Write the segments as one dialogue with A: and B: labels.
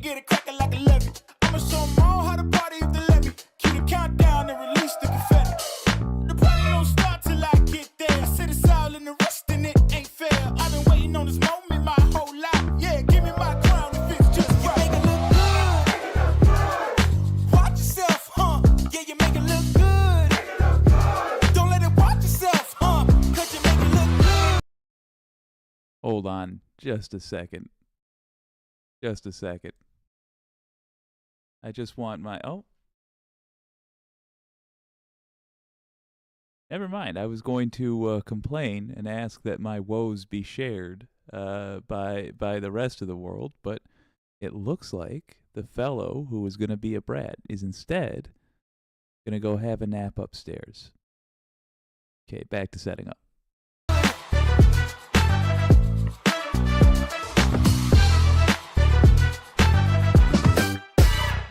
A: Get it cracking like a levy. I'ma show 'em all how to party if they let me. Keep the countdown and release the confetti. The party don't start till I get there. Sit us all in the rest and it ain't fair. I've been waiting on this moment my whole life. Yeah, give me my crown if it's just right. You make it look good. Watch yourself, huh? Yeah, you make it look good. Don't let it watch yourself, huh? 'Cause you make it look good.
B: Hold on just a second. Just a second. I just want my... Oh. Never mind. I was going to complain and ask that my woes be shared by the rest of the world, but it looks like the fellow who was going to be a brat is instead going to go have a nap upstairs. Okay, back to setting up.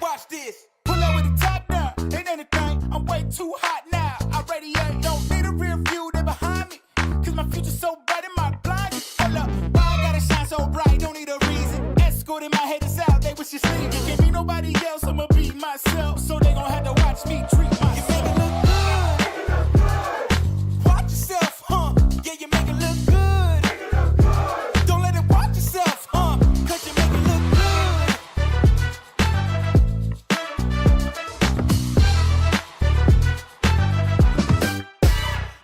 A: Watch this. Pull up with the top down. Ain't anything. I'm way too hot now. I radiate. Don't need a rear view. They behind me. 'Cause my future's so bright in my blind. Hold up. Why I gotta shine so bright? Don't need a reason. Escorting my haters out. They wish you sleep. Can't be nobody else. I'ma be myself. So they gon' have to watch me treat myself. You make it look good. Watch yourself, huh? Yeah, you make it look good. Don't let it watch yourself, huh? 'Cause you make it look good.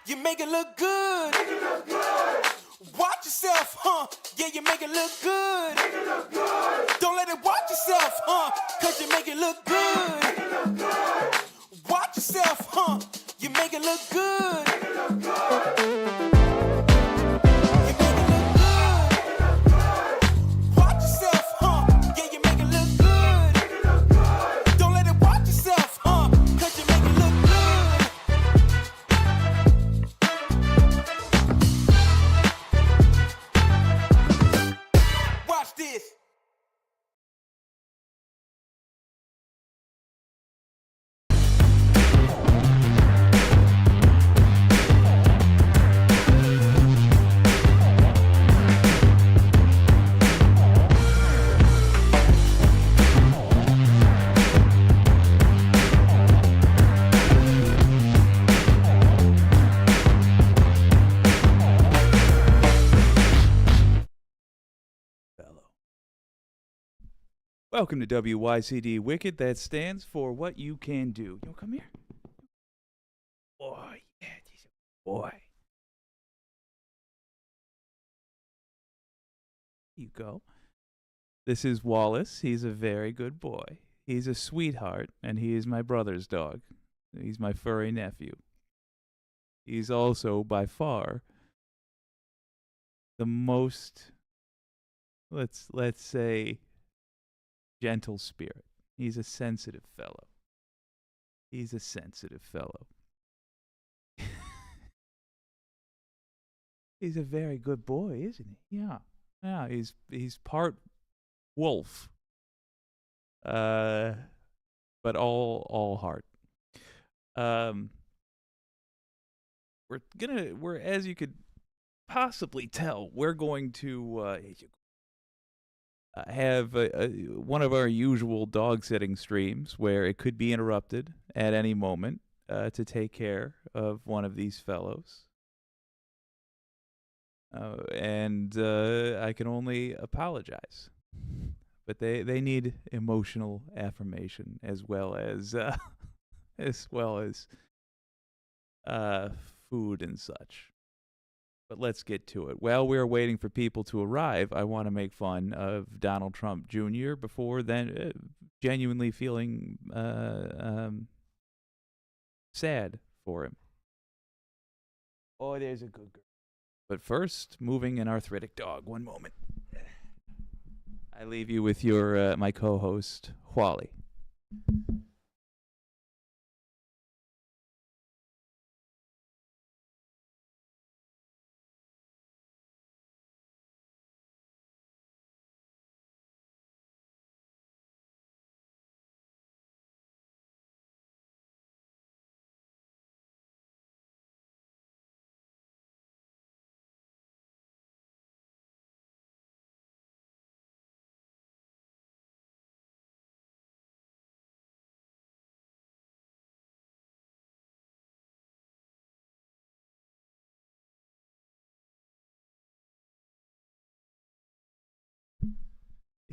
A: You make it look good. Watch yourself, huh? Yeah, you make it look good. Don't let it watch yourself, huh? 'Cause you make it look good. Watch yourself, huh? You make it look good. You make it look good. Watch yourself, huh? Yeah, you make it look good. Don't let it watch yourself, huh? 'Cause you make it look good. Watch this.
B: Welcome to WYCD Wicked. That stands for What You Can Do. Yo, come here. Boy, yeah, he's a boy. Here you go. This is Wallace. He's a very good boy. He's a sweetheart, and he is my brother's dog. He's my furry nephew. He's also, by far, the most, let's say, gentle spirit. He's a sensitive fellow. He's a sensitive fellow. He's a very good boy, isn't he? Yeah. Yeah, he's part wolf. But all heart. We're as you could possibly tell, we're going to have one of our usual dog sitting streams where it could be interrupted at any moment to take care of one of these fellows. And I can only apologize. But they need emotional affirmation as well as food and such. But let's get to it. While we're waiting for people to arrive, I want to make fun of Donald Trump Jr. before then genuinely feeling sad for him. Oh, there's a good girl. But first, moving an arthritic dog. One moment. I leave you with your my co-host, Wally.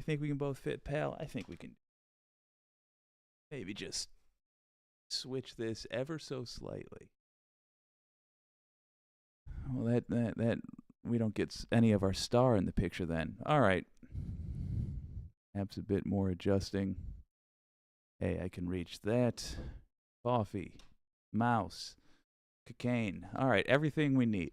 B: You think we can both fit, pal? I think we can. Maybe just switch this ever so slightly. Well, that we don't get any of our star in the picture then. All right. Perhaps a bit more adjusting. Hey, I can reach that. Coffee, mouse, cocaine. All right, everything we need.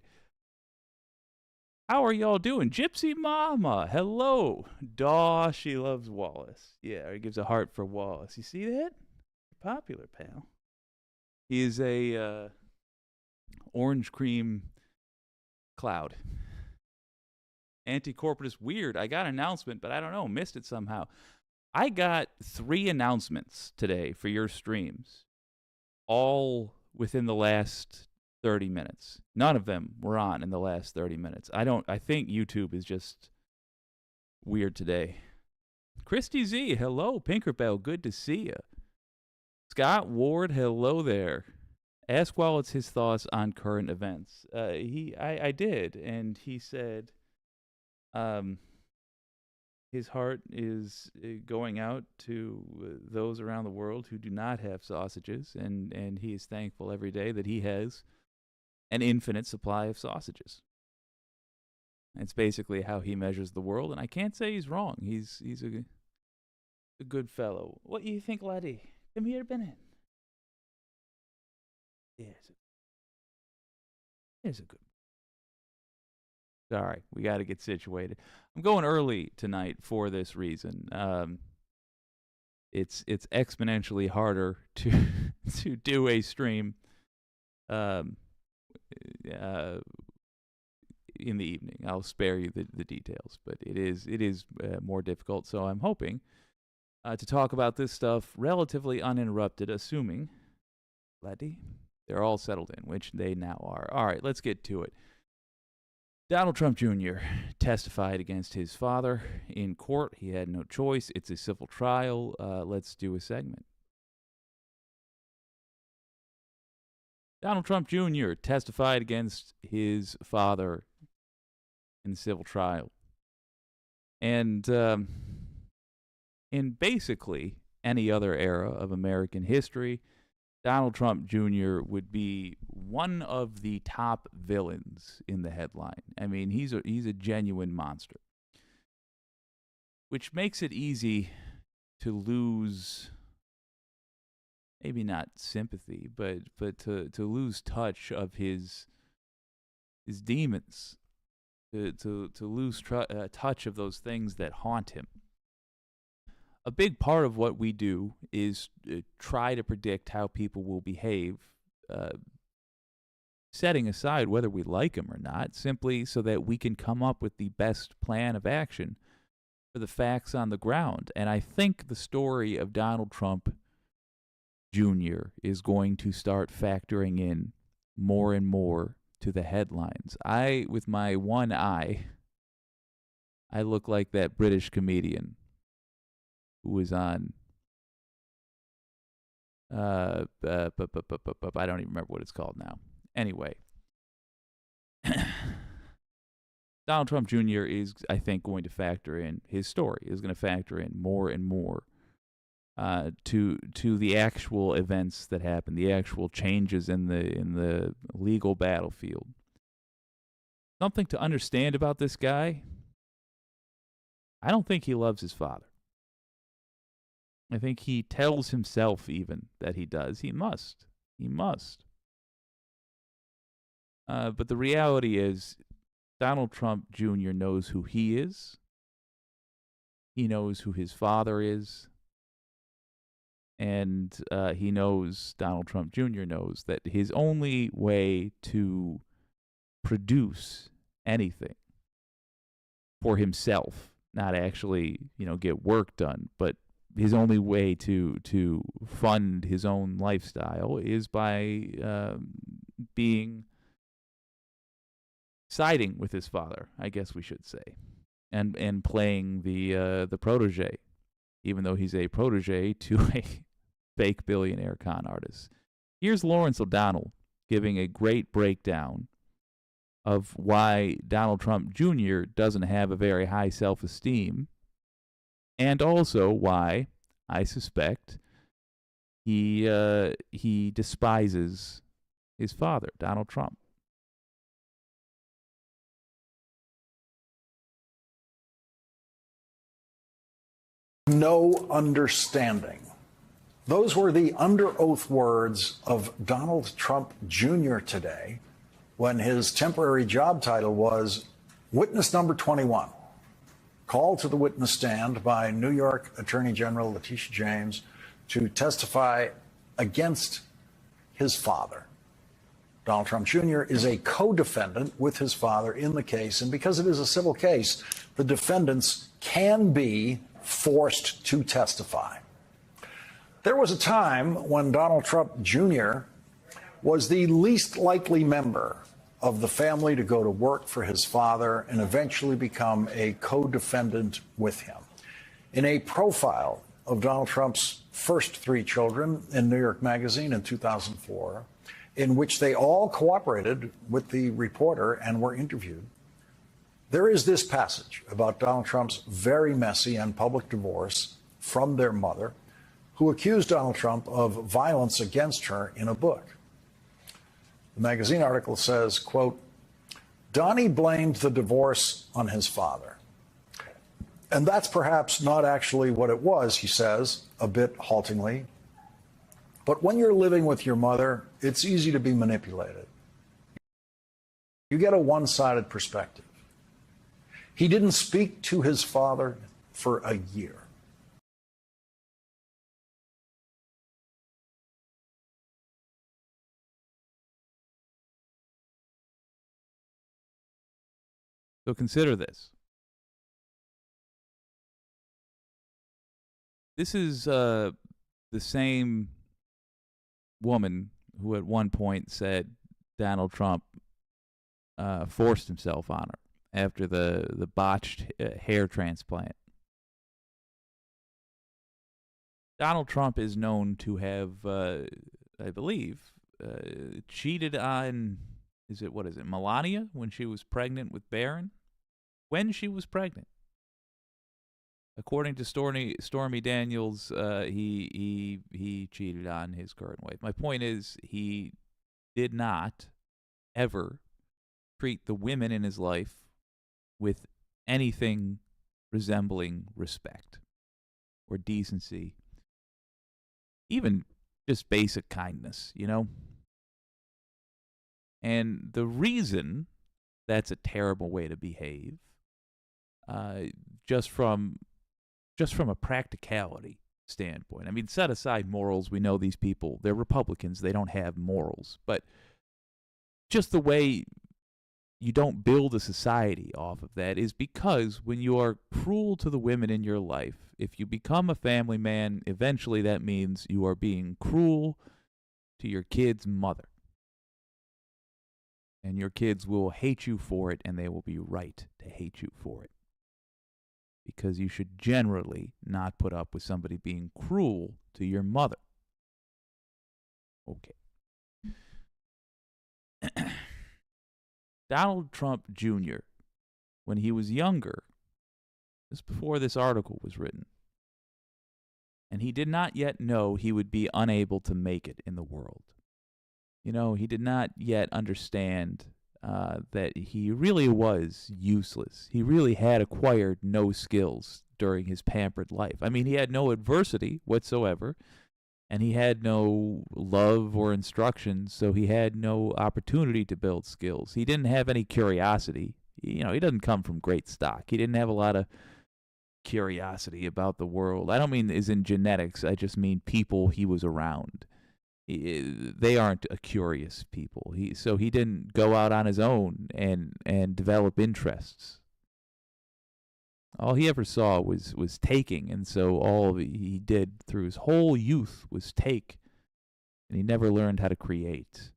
B: How are y'all doing? Gypsy Mama, hello. Daw, she loves Wallace. Yeah, he gives a heart for Wallace. You see that? Popular, pal. He is a orange cream cloud. Anti-corporatist weird. I got an announcement, but I don't know. Missed it somehow. I got 3 announcements today for your streams, all within the last 30 minutes. None of them were on in the last 30 minutes. I think YouTube is just weird today. Christy Z, hello. Pinkerbell, good to see you. Scott Ward, hello there. Ask Wallace his thoughts on current events. I did, and he said his heart is going out to those around the world who do not have sausages, and he is thankful every day that he has an infinite supply of sausages. It's basically how he measures the world, and I can't say he's wrong. He's a good fellow. What do you think, laddie? Come here, Bennett. Yes. It's a good. Sorry, we got to get situated. I'm going early tonight for this reason. It's exponentially harder to to do a stream in the evening. I'll spare you the details, but it is more difficult. So I'm hoping to talk about this stuff relatively uninterrupted, assuming, laddie, they're all settled in, which they now are. All right, let's get to it. Donald Trump Jr. testified against his father in court. He had no choice. It's a civil trial. Let's do a segment. Donald Trump Jr. testified against his father in the civil trial. And in basically any other era of American history, Donald Trump Jr. would be one of the top villains in the headline. I mean, he's a genuine monster, which makes it easy to lose, maybe not sympathy, but to lose touch of his demons, to lose touch of those things that haunt him. A big part of what we do is try to predict how people will behave, setting aside whether we like them or not, simply so that we can come up with the best plan of action for the facts on the ground. And I think the story of Donald Trump Jr. is going to start factoring in more and more to the headlines. With my one eye, I look like that British comedian who was on, I don't even remember what it's called now. Anyway, Donald Trump Jr. is, I think, going to factor in, his story is going to factor in more and more to the actual events that happen, the actual changes in the legal battlefield. Something to understand about this guy, I don't think he loves his father. I think he tells himself even that he does. He must. He must. But the reality is, Donald Trump Jr. knows who he is. He knows who his father is. And Donald Trump Jr. knows that his only way to produce anything for himself, not actually, get work done, but his only way to fund his own lifestyle is by siding with his father, I guess we should say, and playing the protege, even though he's a protege to a fake billionaire con artist. Here's Lawrence O'Donnell giving a great breakdown of why Donald Trump Jr. doesn't have a very high self-esteem and also why I suspect he despises his father, Donald Trump.
C: No understanding. Those were the under oath words of Donald Trump Jr. today when his temporary job title was witness number 21, called to the witness stand by New York Attorney General Letitia James to testify against his father. Donald Trump Jr. is a co-defendant with his father in the case, and because it is a civil case, the defendants can be forced to testify. There was a time when Donald Trump Jr. was the least likely member of the family to go to work for his father and eventually become a co-defendant with him. In a profile of Donald Trump's first three children in New York Magazine in 2004, in which they all cooperated with the reporter and were interviewed, there is this passage about Donald Trump's very messy and public divorce from their mother, who accused Donald Trump of violence against her in a book. The magazine article says, quote, Donnie blamed the divorce on his father. And that's perhaps not actually what it was, he says, a bit haltingly. But when you're living with your mother, it's easy to be manipulated. You get a one-sided perspective. He didn't speak to his father for a year.
B: So consider this. This is the same woman who at one point said Donald Trump forced himself on her after the botched hair transplant. Donald Trump is known to have, I believe, cheated on, what is it, Melania when she was pregnant with Barron? When she was pregnant. According to Stormy Daniels, he cheated on his current wife. My point is, he did not ever treat the women in his life with anything resembling respect or decency, even just basic kindness, you know? And the reason that's a terrible way to behave, just from a practicality standpoint. I mean, set aside morals. We know these people, they're Republicans. They don't have morals. But just the way you don't build a society off of that is because when you are cruel to the women in your life, if you become a family man, eventually that means you are being cruel to your kid's mother. And your kids will hate you for it, and they will be right to hate you for it. Because you should generally not put up with somebody being cruel to your mother. Okay. Donald Trump Jr., when he was younger, this before this article was written, and he did not yet know he would be unable to make it in the world. You know, he did not yet understand that he really was useless. He really had acquired no skills during his pampered life. I mean, he had no adversity whatsoever, and he had no love or instruction, so he had no opportunity to build skills. He didn't have any curiosity. You know, he doesn't come from great stock. He didn't have a lot of curiosity about the world. I don't mean as in genetics. I just mean people he was around. They aren't a curious people. So he didn't go out on his own and develop interests. All he ever saw was taking, and so all he did through his whole youth was take, and he never learned how to create.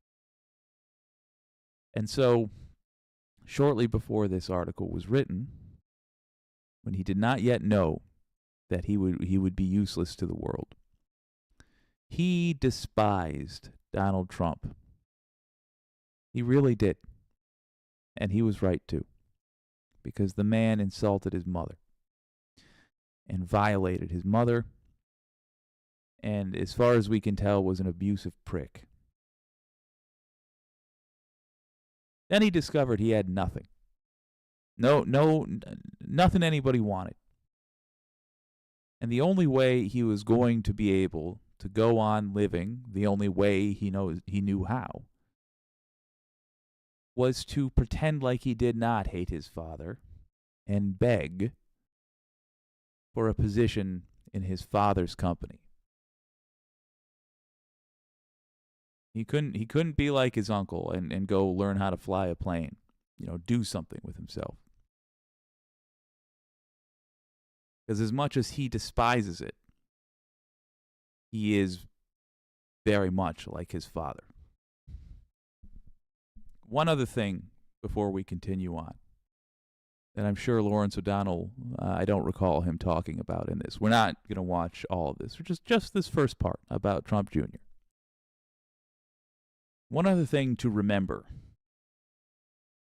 B: And so, shortly before this article was written, when he did not yet know that he would be useless to the world, he despised Donald Trump. He really did. And he was right to, because the man insulted his mother. and violated his mother, and as far as we can tell, was an abusive prick. Then he discovered he had nothing. Nothing anybody wanted. And the only way he was going to be able to go on living, the only way he knew how, was to pretend like he did not hate his father and beg for a position in his father's company. He couldn't be like his uncle and go learn how to fly a plane, do something with himself. Because as much as he despises it, he is very much like his father. One other thing before we continue on, that I'm sure Lawrence O'Donnell, I don't recall him talking about in this. We're not going to watch all of this. We're just this first part about Trump Jr. One other thing to remember.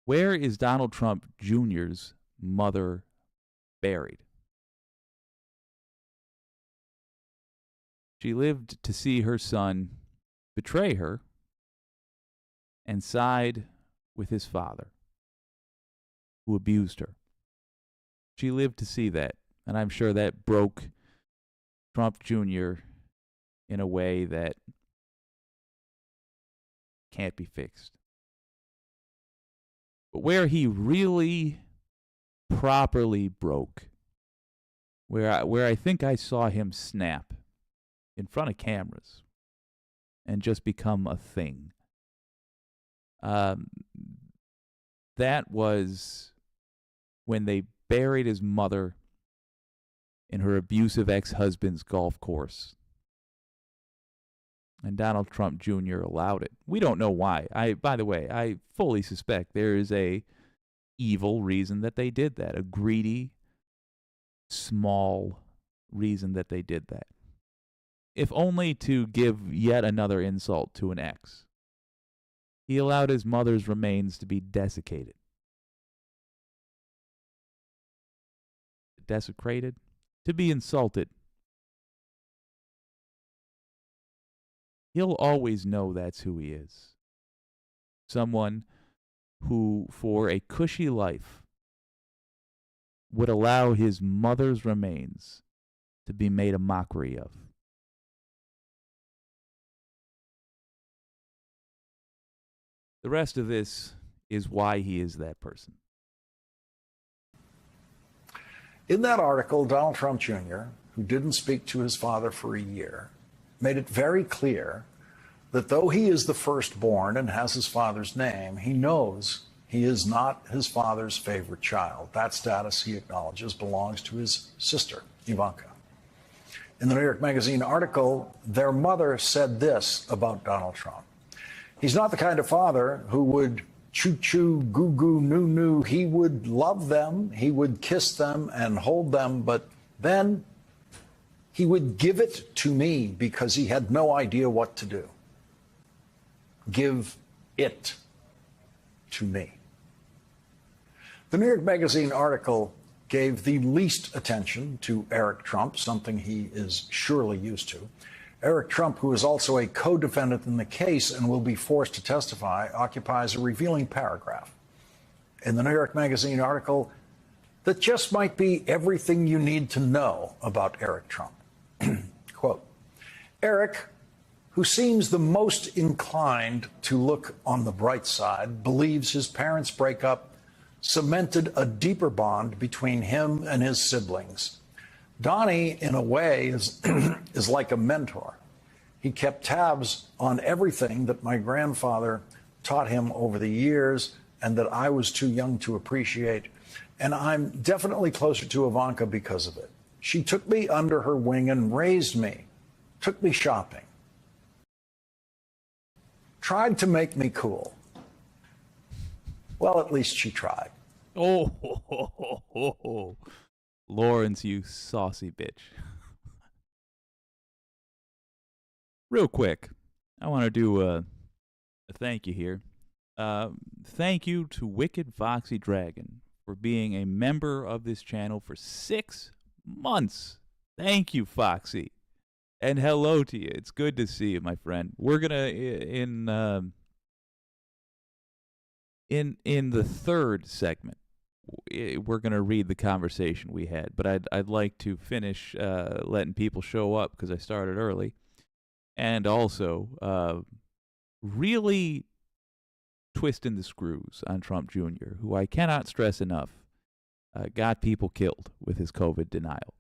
B: Where is Donald Trump Jr.'s mother buried? She lived to see her son betray her and side with his father, who abused her. She lived to see that, and I'm sure that broke Trump Jr. in a way that can't be fixed. But where he really properly broke, where I think I saw him snap in front of cameras and just become a thing, that was when they buried his mother in her abusive ex-husband's golf course. And Donald Trump Jr. allowed it. We don't know why. By the way, I fully suspect there is a evil reason that they did that, a greedy, small reason that they did that. If only to give yet another insult to an ex. He allowed his mother's remains to be desiccated. Desecrated? To be insulted. He'll always know that's who he is. Someone who, for a cushy life, would allow his mother's remains to be made a mockery of. The rest of this is why he is that person.
C: In that article, Donald Trump Jr., who didn't speak to his father for a year, made it very clear that though he is the firstborn and has his father's name, he knows he is not his father's favorite child. That status, he acknowledges, belongs to his sister, Ivanka. In the New York Magazine article, their mother said this about Donald Trump. He's not the kind of father who would choo-choo, goo-goo, noo-noo. He would love them, he would kiss them and hold them, but then he would give it to me because he had no idea what to do. Give it to me. The New York Magazine article gave the least attention to Eric Trump, something he is surely used to. Eric Trump, who is also a co-defendant in the case and will be forced to testify, occupies a revealing paragraph in the New York Magazine article that just might be everything you need to know about Eric Trump. Quote, Eric, who seems the most inclined to look on the bright side, believes his parents' breakup cemented a deeper bond between him and his siblings. Donnie, in a way, is like a mentor. He kept tabs on everything that my grandfather taught him over the years and that I was too young to appreciate. And I'm definitely closer to Ivanka because of it. She took me under her wing and raised me, took me shopping, tried to make me cool. Well, at least she tried.
B: Oh, Lawrence, you saucy bitch. Real quick, I want to do a thank you here. Thank you to Wicked Foxy Dragon for being a member of this channel for 6 Months. Thank you, Foxy. And hello to you. It's good to see you, my friend. We're gonna in the third segment, we're gonna read the conversation we had. But I'd like to finish letting people show up because I started early, and also really twisting the screws on Trump Jr., who I cannot stress enough got people killed with his COVID denial,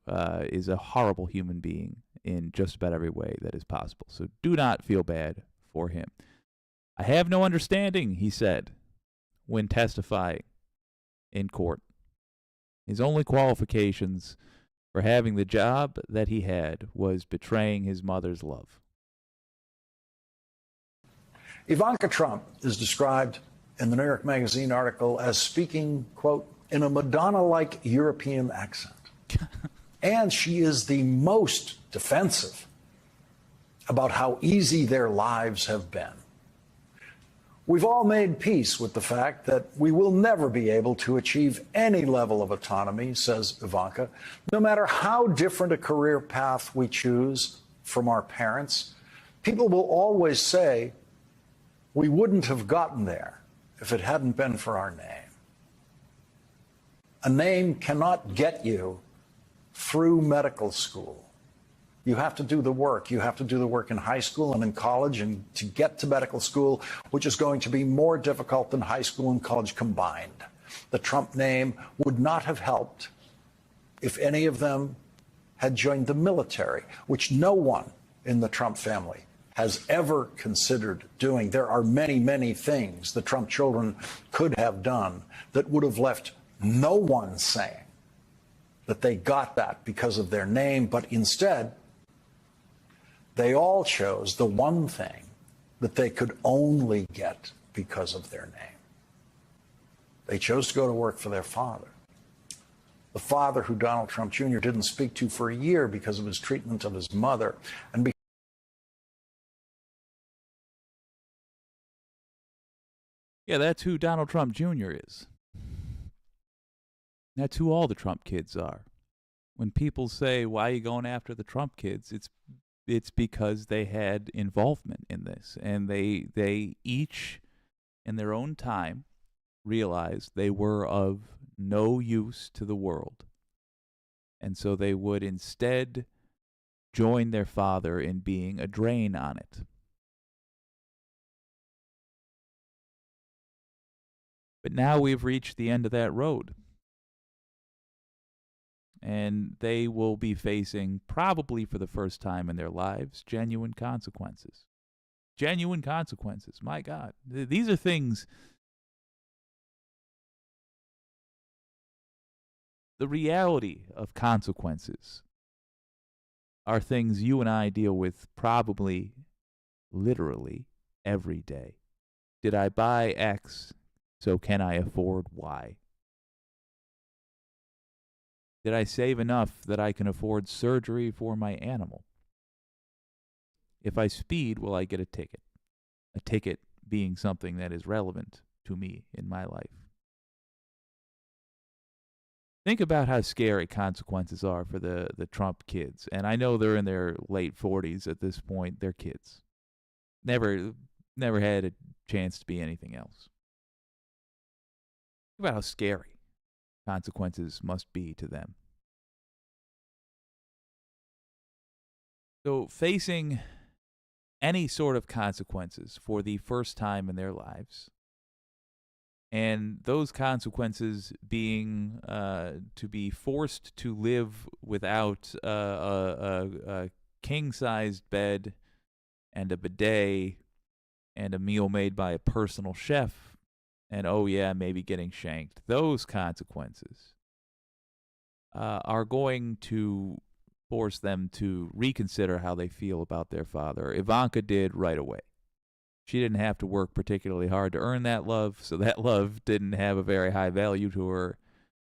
B: is a horrible human being in just about every way that is possible. So do not feel bad for him. I have no understanding, he said, when testifying in court. His only qualifications for having the job that he had was betraying his mother's love.
C: Ivanka Trump is described in the New York Magazine article as speaking, quote, in a Madonna-like European accent. And she is the most defensive about how easy their lives have been. We've all made peace with the fact that we will never be able to achieve any level of autonomy, says Ivanka, no matter how different a career path we choose from our parents. People will always say, we wouldn't have gotten there if it hadn't been for our name. A name cannot get you through medical school. You have to do the work. You have to do the work in high school and in college, and to get to medical school, which is going to be more difficult than high school and college combined. The Trump name would not have helped if any of them had joined the military, which no one in the Trump family has ever considered doing. There are many, many things the Trump children could have done that would have left no one saying that they got that because of their name, but instead, they all chose the one thing that they could only get because of their name. They chose to go to work for their father. The father who Donald Trump Jr. didn't speak to for a year because of his treatment of his mother. And
B: yeah, that's who Donald Trump Jr. is. That's who all the Trump kids are. When people say, why are you going after the Trump kids? It's because they had involvement in this. And they each, in their own time, realized they were of no use to the world. And so they would instead join their father in being a drain on it. But now we've reached the end of that road. And they will be facing, probably for the first time in their lives, genuine consequences. Genuine consequences. My God. These are things. The reality of consequences are things you and I deal with probably, literally, every day. Did I buy X, so can I afford Y? Did I save enough that I can afford surgery for my animal? If I speed, will I get a ticket? A ticket being something that is relevant to me in my life. Think about how scary consequences are for the Trump kids. And I know they're in their late 40s at this point. They're kids. Never had a chance to be anything else. Think about how scary consequences must be to them. So facing any sort of consequences for the first time in their lives, and those consequences being to be forced to live without a king-sized bed and a bidet and a meal made by a personal chef, and oh yeah, maybe getting shanked. Those consequences are going to force them to reconsider how they feel about their father. Ivanka did right away. She didn't have to work particularly hard to earn that love, so that love didn't have a very high value to her.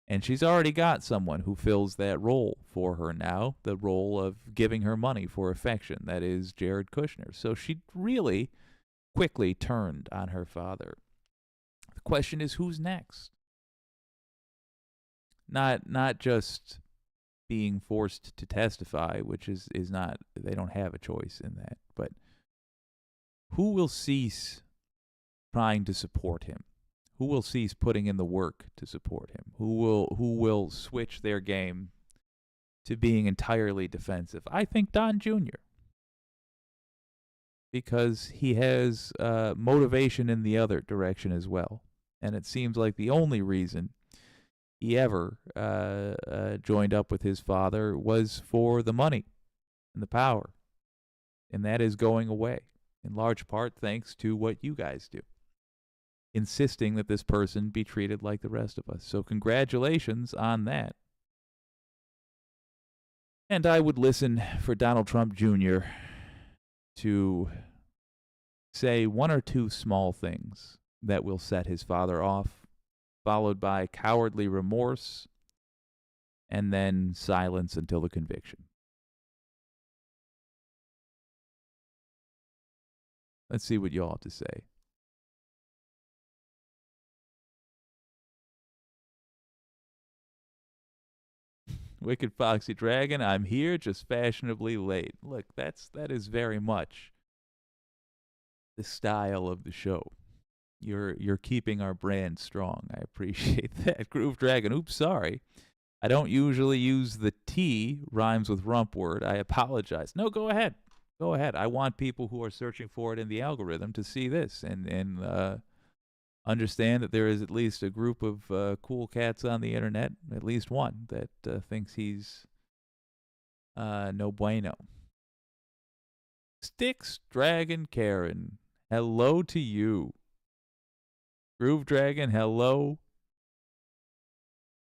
B: And she's already got someone who fills that role for her now, the role of giving her money for affection. That is Jared Kushner. So she really quickly turned on her father. The question is, who's next? Not just being forced to testify, which is not, they don't have a choice in that. But who will cease trying to support him? Who will cease putting in the work to support him? Who will switch their game to being entirely defensive? I think Don Jr., because he has motivation in the other direction as well. And it seems like the only reason he ever joined up with his father was for the money and the power. And that is going away, in large part thanks to what you guys do, insisting that this person be treated like the rest of us. So congratulations on that. And I would listen for Donald Trump Jr. to say one or two small things that will set his father off, followed by cowardly remorse, and then silence until the conviction. Let's see what you all have to say. Wicked Foxy Dragon, I'm here, just fashionably late. Look, that is very much the style of the show. You're keeping our brand strong. I appreciate that. Groove Dragon, oops, sorry. I don't usually use the T rhymes with rump word. I apologize. No, go ahead. Go ahead. I want people who are searching for it in the algorithm to see this and understand that there is at least a group of cool cats on the internet, at least one, that thinks he's no bueno. Sticks Dragon Karen, hello to you. Groove Dragon, hello.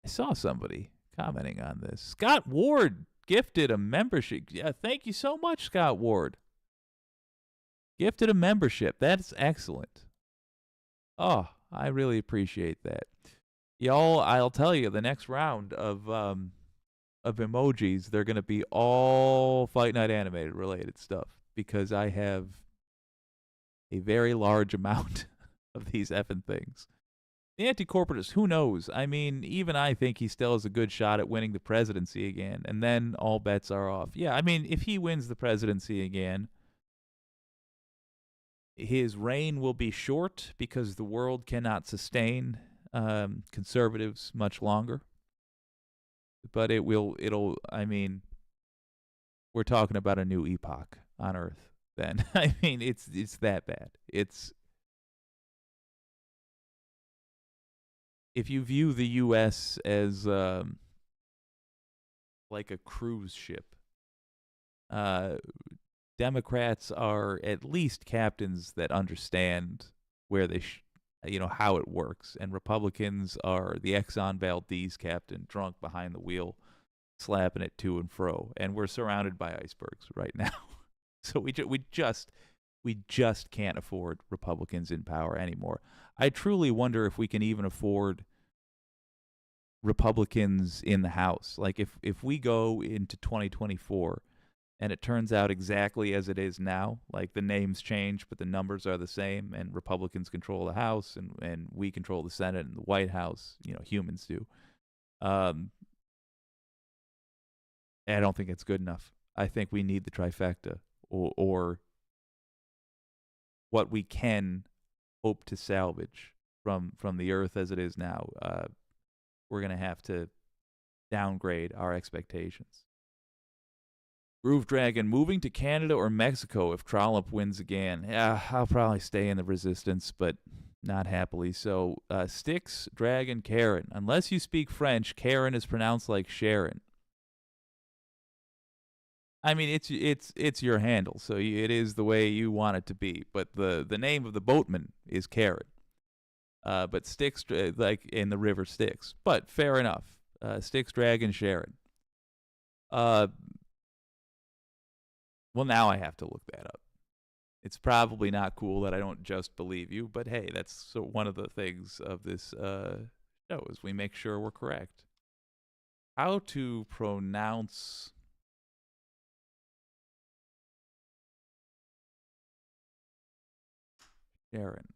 B: I saw somebody commenting on this. Scott Ward gifted a membership. Yeah, thank you so much, Scott Ward. Gifted a membership. That's excellent. Oh, I really appreciate that. Y'all, I'll tell you, the next round of emojis, they're going to be all Fight Night Animated related stuff, because I have a very large amount of these effing things. The anti-corporatist, who knows? I mean, even I think he still has a good shot at winning the presidency again, and then all bets are off. Yeah, I mean, if he wins the presidency again, his reign will be short because the world cannot sustain conservatives much longer. But I mean, we're talking about a new epoch on Earth then. I mean, it's that bad. If you view the U.S. as like a cruise ship, Democrats are at least captains that understand where they, how it works, and Republicans are the Exxon Valdez captain, drunk behind the wheel, slapping it to and fro, and we're surrounded by icebergs right now. So we just can't afford Republicans in power anymore. I truly wonder if we can even afford Republicans in the House. Like if we go into 2024 and it turns out exactly as it is now, like the names change but the numbers are the same, and Republicans control the House and we control the Senate and the White House, humans do. I don't think it's good enough. I think we need the trifecta, or what we can hope to salvage from the earth as it is now. We're going to have to downgrade our expectations. Groove Dragon, moving to Canada or Mexico if Trollope wins again. Yeah, I'll probably stay in the resistance, but not happily. So, Sticks Dragon Karen. Unless you speak French, Karen is pronounced like Sharon. I mean, it's your handle, so it is the way you want it to be. But the name of the boatman is Karen. But Styx, like in the river Styx. But fair enough. Styx Dragon Sharon. Well, now I have to look that up. It's probably not cool that I don't just believe you, but hey, that's one of the things of this show is we make sure we're correct. How to pronounce Sharon.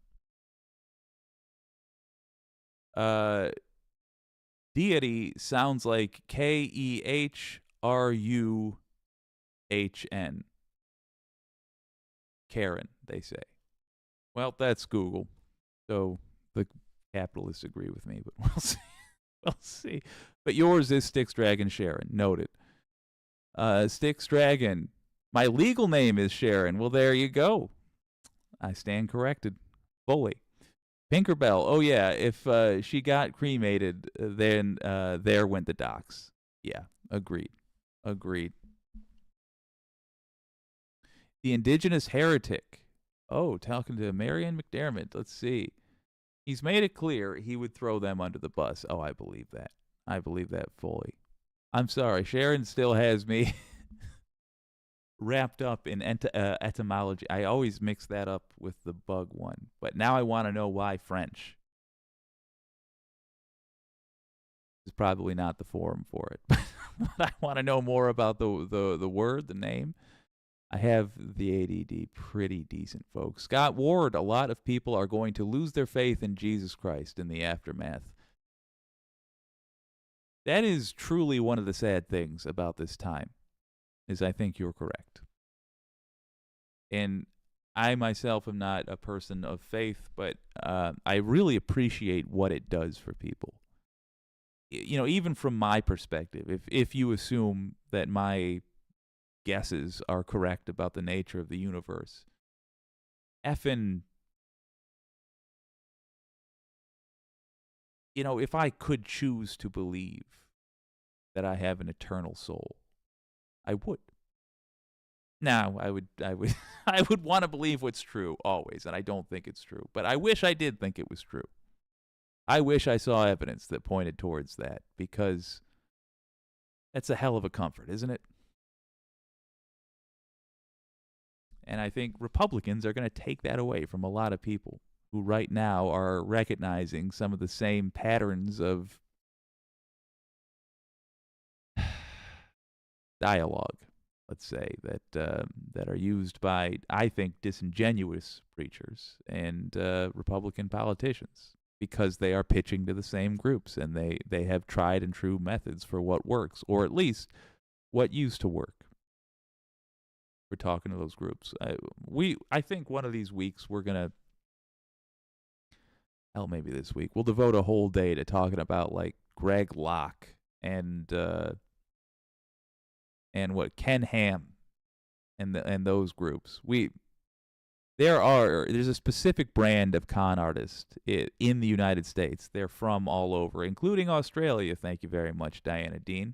B: Deity sounds like Kehrun. Karen, they say. Well, that's Google. So the capitalists agree with me, but we'll see. We'll see. But yours is Styx Dragon Sharon. Noted. Styx Dragon. My legal name is Sharon. Well, there you go. I stand corrected fully. Pinkerbell. Oh, yeah. If she got cremated, then there went the docs. Yeah. Agreed. Agreed. The Indigenous Heretic. Oh, talking to Marion McDermott. Let's see. He's made it clear he would throw them under the bus. Oh, I believe that. I believe that fully. I'm sorry. Sharon still has me wrapped up in etymology. I always mix that up with the bug one. But now I want to know why French. It's probably not the forum for it. But I want to know more about the word, the name. I have the ADD pretty decent, folks. Scott Ward, a lot of people are going to lose their faith in Jesus Christ in the aftermath. That is truly one of the sad things about this time, is I think you're correct. And I myself am not a person of faith, but I really appreciate what it does for people. You know, even from my perspective, if you assume that my guesses are correct about the nature of the universe, effing, you know, if I could choose to believe that I have an eternal soul, I would. Now, I would I would want to believe what's true always, and I don't think it's true, but I wish I did think it was true. I wish I saw evidence that pointed towards that, because that's a hell of a comfort, isn't it? And I think Republicans are going to take that away from a lot of people who right now are recognizing some of the same patterns of dialogue, let's say, that are used by, I think, disingenuous preachers and Republican politicians, because they are pitching to the same groups, and they have tried and true methods for what works, or at least what used to work. We're talking to those groups. I think one of these weeks we're gonna, hell, maybe this week we'll devote a whole day to talking about like Greg Locke and what Ken Ham and those groups. There's a specific brand of con artist in the United States. They're from all over, including Australia. Thank you very much, Diana Dean.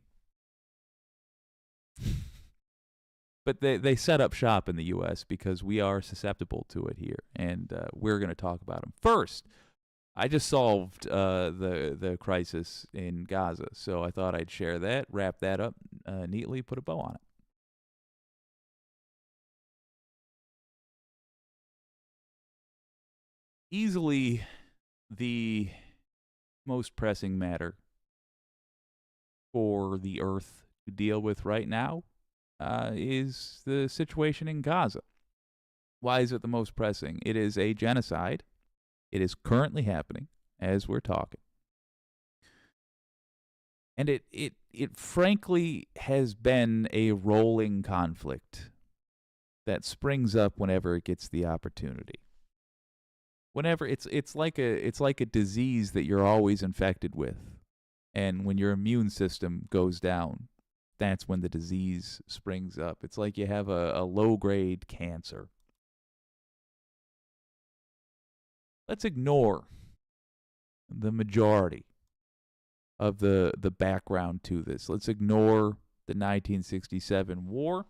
B: But they set up shop in the U.S. because we are susceptible to it here, and we're going to talk about them. First, I just solved the crisis in Gaza, so I thought I'd share that, wrap that up neatly, put a bow on it. Easily the most pressing matter for the earth to deal with right now is the situation in Gaza. Why is it the most pressing? It is a genocide. It is currently happening as we're talking. And it frankly has been a rolling conflict that springs up whenever it gets the opportunity. Whenever it's like a disease that you're always infected with. And when your immune system goes down, that's when the disease springs up. It's like you have a low-grade cancer. Let's ignore the majority of the background to this. Let's ignore the 1967 war,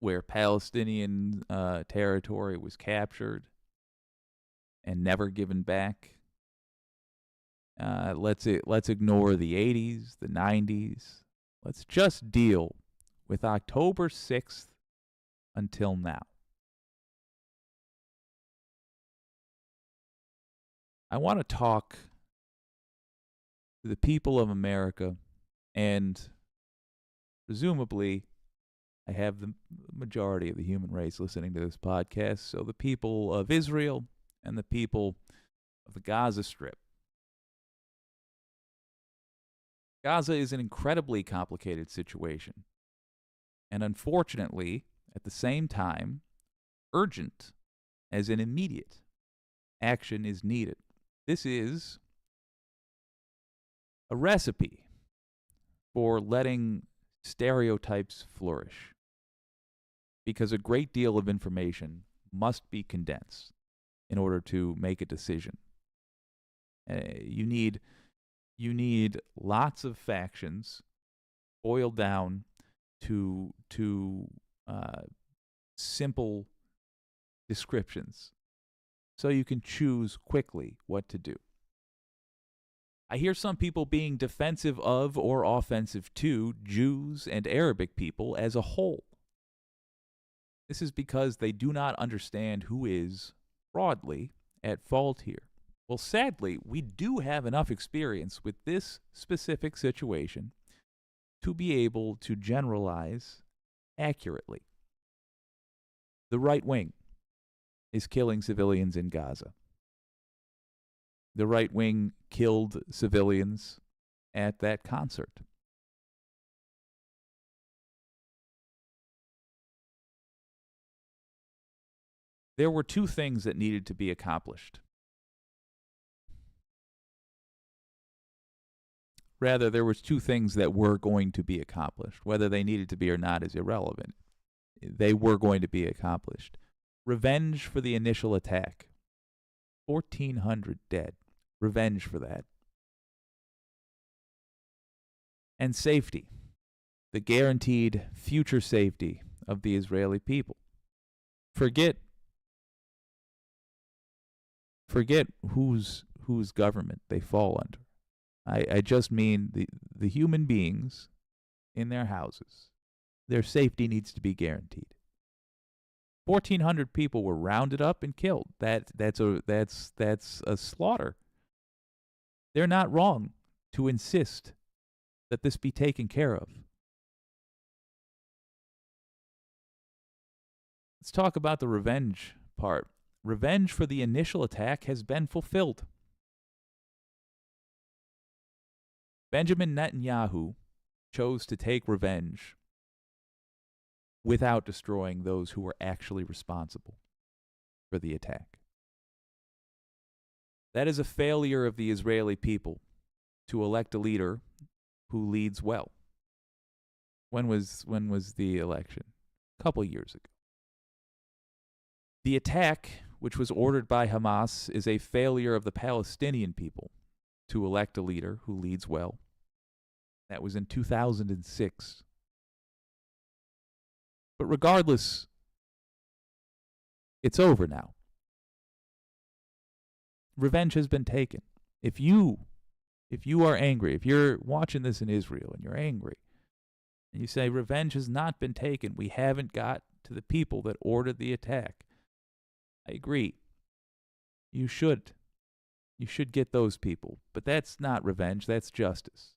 B: where Palestinian territory was captured and never given back. Let's ignore the 80s, the 90s. Let's just deal with October 6th until now. I want to talk to the people of America, and presumably I have the majority of the human race listening to this podcast, so the people of Israel and the people of the Gaza Strip. Gaza is an incredibly complicated situation. And unfortunately, at the same time, urgent, as in immediate, action is needed. This is a recipe for letting stereotypes flourish, because a great deal of information must be condensed in order to make a decision. You need lots of factions boiled down to simple descriptions, so you can choose quickly what to do. I hear some people being defensive of or offensive to Jews and Arabic people as a whole. This is because they do not understand who is, broadly, at fault here. Well, sadly, we do have enough experience with this specific situation to be able to generalize accurately. The right wing is killing civilians in Gaza. The right wing killed civilians at that concert. There were two things that needed to be accomplished. Rather, there was two things that were going to be accomplished. Whether they needed to be or not is irrelevant. They were going to be accomplished. Revenge for the initial attack. 1,400 dead. Revenge for that. And safety. The guaranteed future safety of the Israeli people. Forget whose government they fall under. I just mean the human beings in their houses. Their safety needs to be guaranteed. 1,400 people were rounded up and killed. That's a slaughter. They're not wrong to insist that this be taken care of. Let's talk about the revenge part. Revenge for the initial attack has been fulfilled. Benjamin Netanyahu chose to take revenge without destroying those who were actually responsible for the attack. That is a failure of the Israeli people to elect a leader who leads well. When was the election? A couple years ago. The attack, which was ordered by Hamas, is a failure of the Palestinian people to elect a leader who leads well. That was in 2006. But regardless, it's over now. Revenge has been taken. If you are angry, if you're watching this in Israel and you're angry, and you say revenge has not been taken, we haven't got to the people that ordered the attack, I agree. You should get those people. But that's not revenge, that's justice.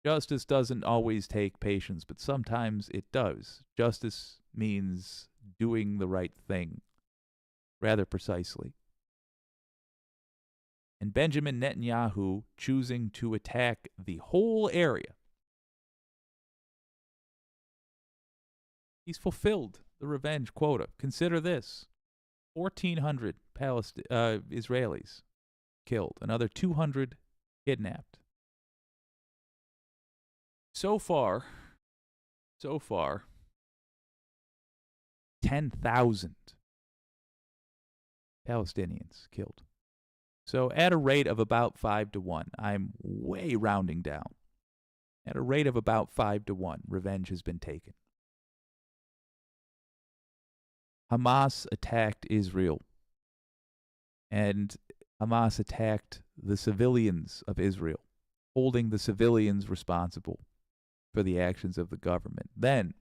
B: Justice doesn't always take patience, but sometimes it does. Justice means doing the right thing, rather precisely. And Benjamin Netanyahu choosing to attack the whole area, he's fulfilled the revenge quota. Consider this: 1,400 Israelis killed, another 200 kidnapped. So far, 10,000 Palestinians killed. So at a rate of about 5-1, I'm way rounding down. At a rate of about 5-1, revenge has been taken. Hamas attacked Israel, and Hamas attacked the civilians of Israel, holding the civilians responsible for the actions of the government. Then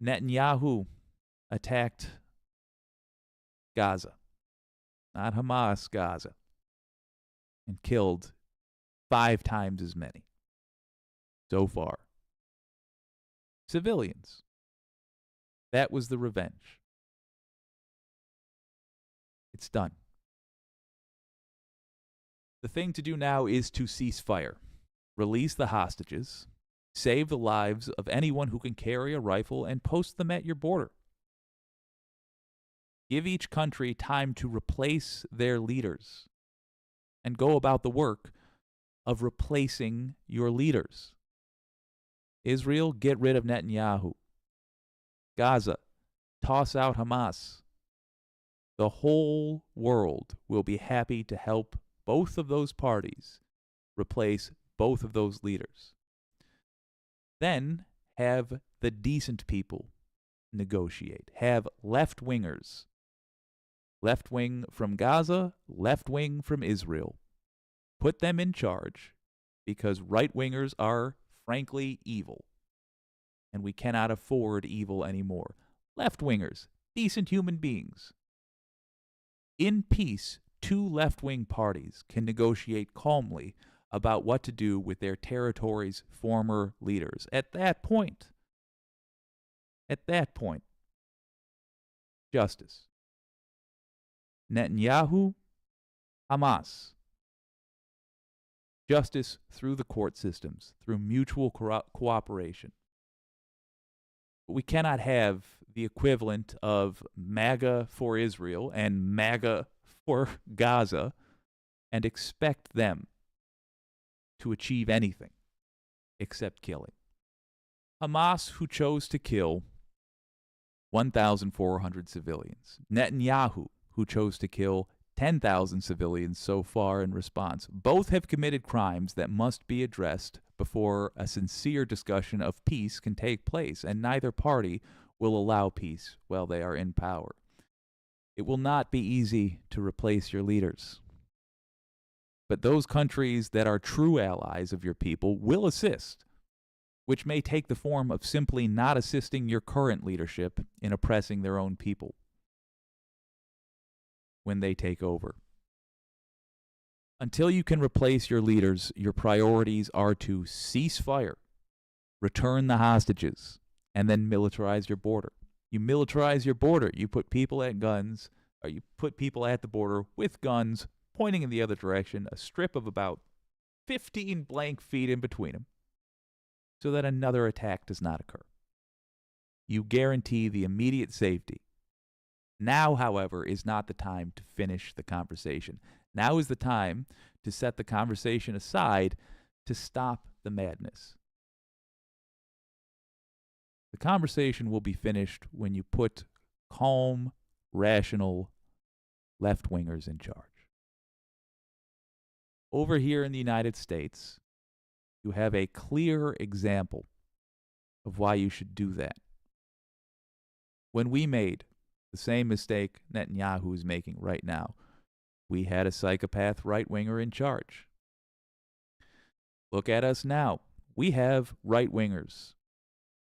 B: Netanyahu attacked Gaza, not Hamas, Gaza, and killed 5 times as many so far. Civilians. That was the revenge. It's done. The The thing to do now is to cease fire, release the hostages, save the lives of anyone who can carry a rifle, and post them at your border. Give each country time to replace their leaders and go about the work of replacing your leaders. Israel, get rid of Netanyahu. Gaza, toss out Hamas. The whole world will be happy to help both of those parties replace both of those leaders. Then have the decent people negotiate. Have left-wingers. Left wing from Gaza, left wing from Israel. Put them in charge because right-wingers are, frankly, evil. And we cannot afford evil anymore. Left-wingers, decent human beings. In peace, two left-wing parties can negotiate calmly about what to do with their territory's former leaders. At that point, justice. Netanyahu, Hamas. Justice through the court systems, through mutual cooperation. But we cannot have the equivalent of MAGA for Israel and MAGA for Gaza and expect them to achieve anything except killing. Hamas, who chose to kill 1,400 civilians. Netanyahu, who chose to kill 10,000 civilians so far in response. Both have committed crimes that must be addressed before a sincere discussion of peace can take place, and neither party will allow peace while they are in power. It will not be easy to replace your leaders. But those countries that are true allies of your people will assist, which may take the form of simply not assisting your current leadership in oppressing their own people when they take over. Until you can replace your leaders, your priorities are to cease fire, return the hostages, and then militarize your border. You militarize your border. You put people at guns, or you put people at the border with guns pointing in the other direction, a strip of about 15 blank feet in between them, so that another attack does not occur. You guarantee the immediate safety. Now, however, is not the time to finish the conversation. Now is the time to set the conversation aside to stop the madness. The conversation will be finished when you put calm, rational left-wingers in charge. Over here in the United States, you have a clear example of why you should do that. When we made the same mistake Netanyahu is making right now, we had a psychopath right-winger in charge. Look at us now. We have right-wingers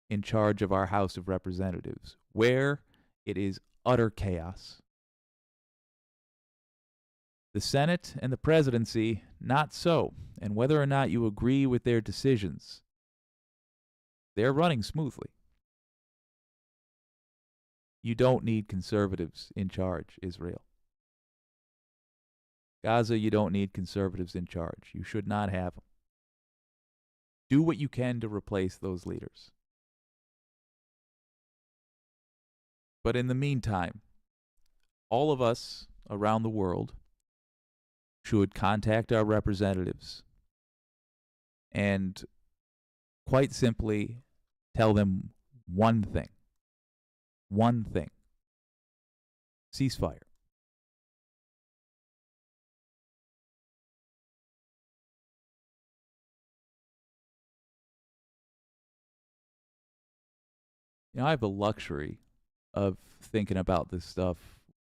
B: in charge of our House of Representatives, where it is utter chaos. The Senate and the presidency, not so. And whether or not you agree with their decisions, they're running smoothly. You don't need conservatives in charge, Israel. Gaza, you don't need conservatives in charge. You should not have them. Do what you can to replace those leaders. But in the meantime, all of us around the world should contact our representatives and quite simply tell them one thing. One thing. Ceasefire. You know, I have the luxury of thinking about this stuff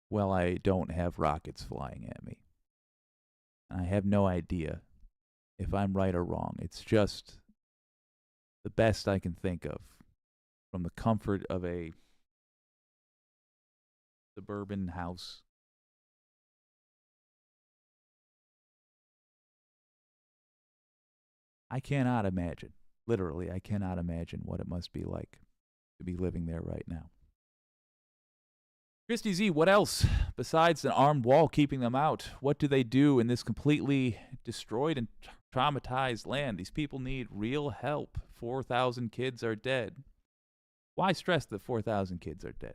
B: while I don't have rockets flying at me. I have no idea if I'm right or wrong. It's just the best I can think of from the comfort of a suburban house. I cannot imagine, literally, I cannot imagine what it must be like to be living there right now. Christy Z, what else besides an armed wall keeping them out? What do they do in this completely destroyed and traumatized land? These people need real help. 4,000 kids are dead. Why stress that 4,000 kids are dead?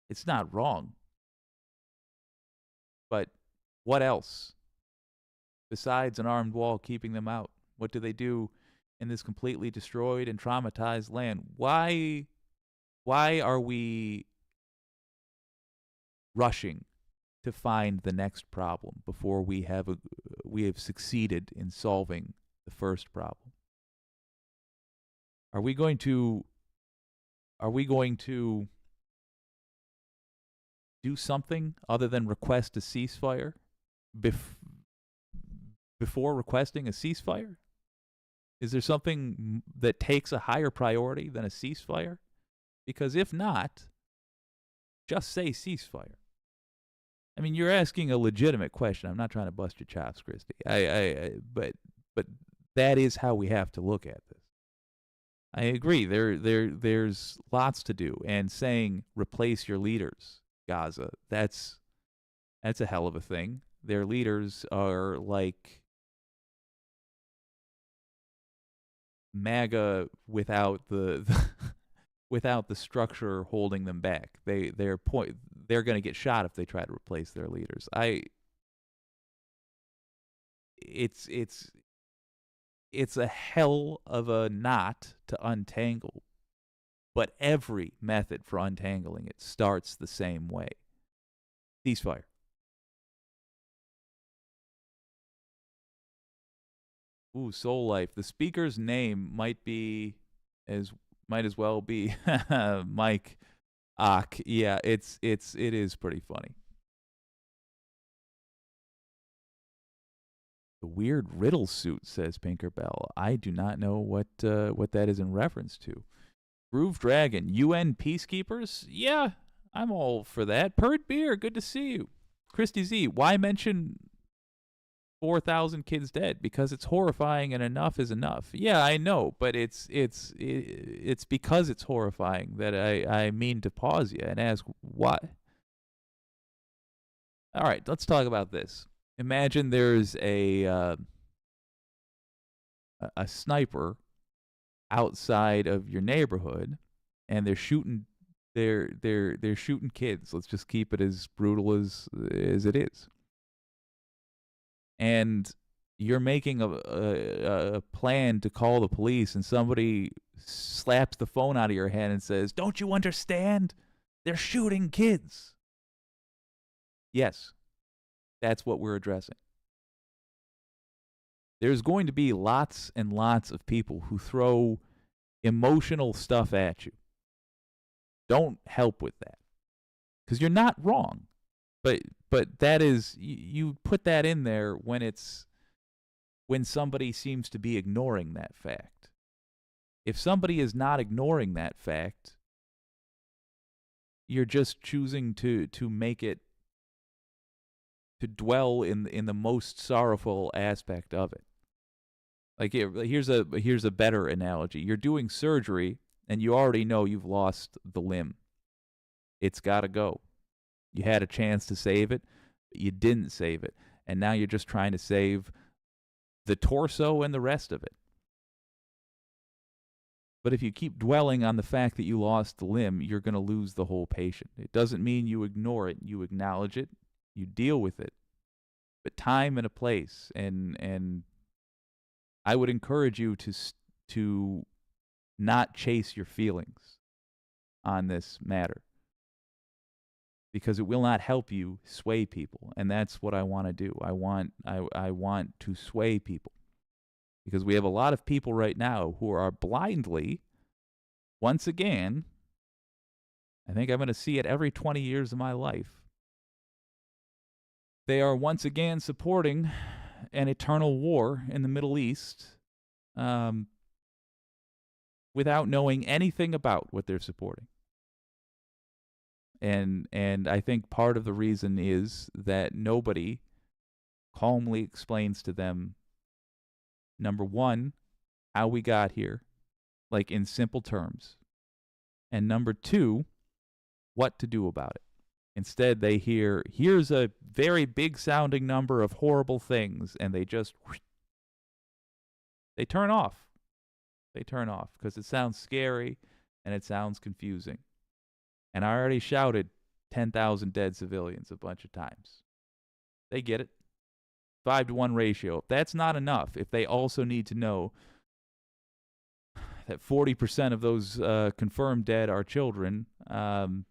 B: It's not wrong. But what else besides an armed wall keeping them out? What do they do in this completely destroyed and traumatized land? Why are we rushing to find the next problem before we have succeeded in solving the first problem? Are we going to do something other than request a ceasefire before requesting a ceasefire? Is there something that takes a higher priority than a ceasefire? Because if not, just say ceasefire. I mean, you're asking a legitimate question. I'm not trying to bust your chops, Christy. But that is how we have to look at this. I agree. There's lots to do, and saying replace your leaders, Gaza, that's a hell of a thing. Their leaders are like MAGA without the without the structure holding them back. They're going to get shot if they try to replace their leaders. It's a hell of a knot to untangle, but every method for untangling it starts the same way. Ceasefire. Ooh, Soul Life. The speaker's name might as well be Mike Ock. Yeah, it is pretty funny. The weird riddle suit, says Pinkerbell. I do not know what that is in reference to. Groove Dragon, UN peacekeepers? Yeah, I'm all for that. Perd Beer, good to see you. Christy Z, why mention 4,000 kids dead? Because it's horrifying and enough is enough. Yeah, I know, but it's because it's horrifying that I mean to pause you and ask why. All right, let's talk about this. Imagine there's a sniper outside of your neighborhood, and they're shooting shooting kids. Let's just keep it as brutal as it is. And you're making a plan to call the police, and somebody slaps the phone out of your hand and says, "Don't you understand? They're shooting kids." Yes, that's what we're addressing. There's going to be lots and lots of people who throw emotional stuff at you. Don't help with that, because you're not wrong. But that is, you put that in there when somebody seems to be ignoring that fact. If somebody is not ignoring that fact, you're just choosing to make it, to dwell in the most sorrowful aspect of it. Like, here's a better analogy. You're doing surgery and you already know you've lost the limb. It's got to go. You had a chance to save it, but you didn't save it. And now you're just trying to save the torso and the rest of it. But if you keep dwelling on the fact that you lost the limb, you're going to lose the whole patient. It doesn't mean you ignore it. You acknowledge it. You deal with it. But time and a place. And I would encourage you to not chase your feelings on this matter, because it will not help you sway people. And that's what I want to do. I want to sway people, because we have a lot of people right now who are blindly, once again, I think I'm going to see it every 20 years of my life, they are once again supporting an eternal war in the Middle East without knowing anything about what they're supporting. And I think part of the reason is that nobody calmly explains to them, number one, how we got here, like in simple terms. And number two, what to do about it. Instead, they hear, here's a very big sounding number of horrible things, and they just, they turn off. They turn off because it sounds scary and it sounds confusing. And I already shouted 10,000 dead civilians a bunch of times. They get it. 5-to-1 ratio. If that's not enough, if they also need to know that 40% of those confirmed dead are children, I've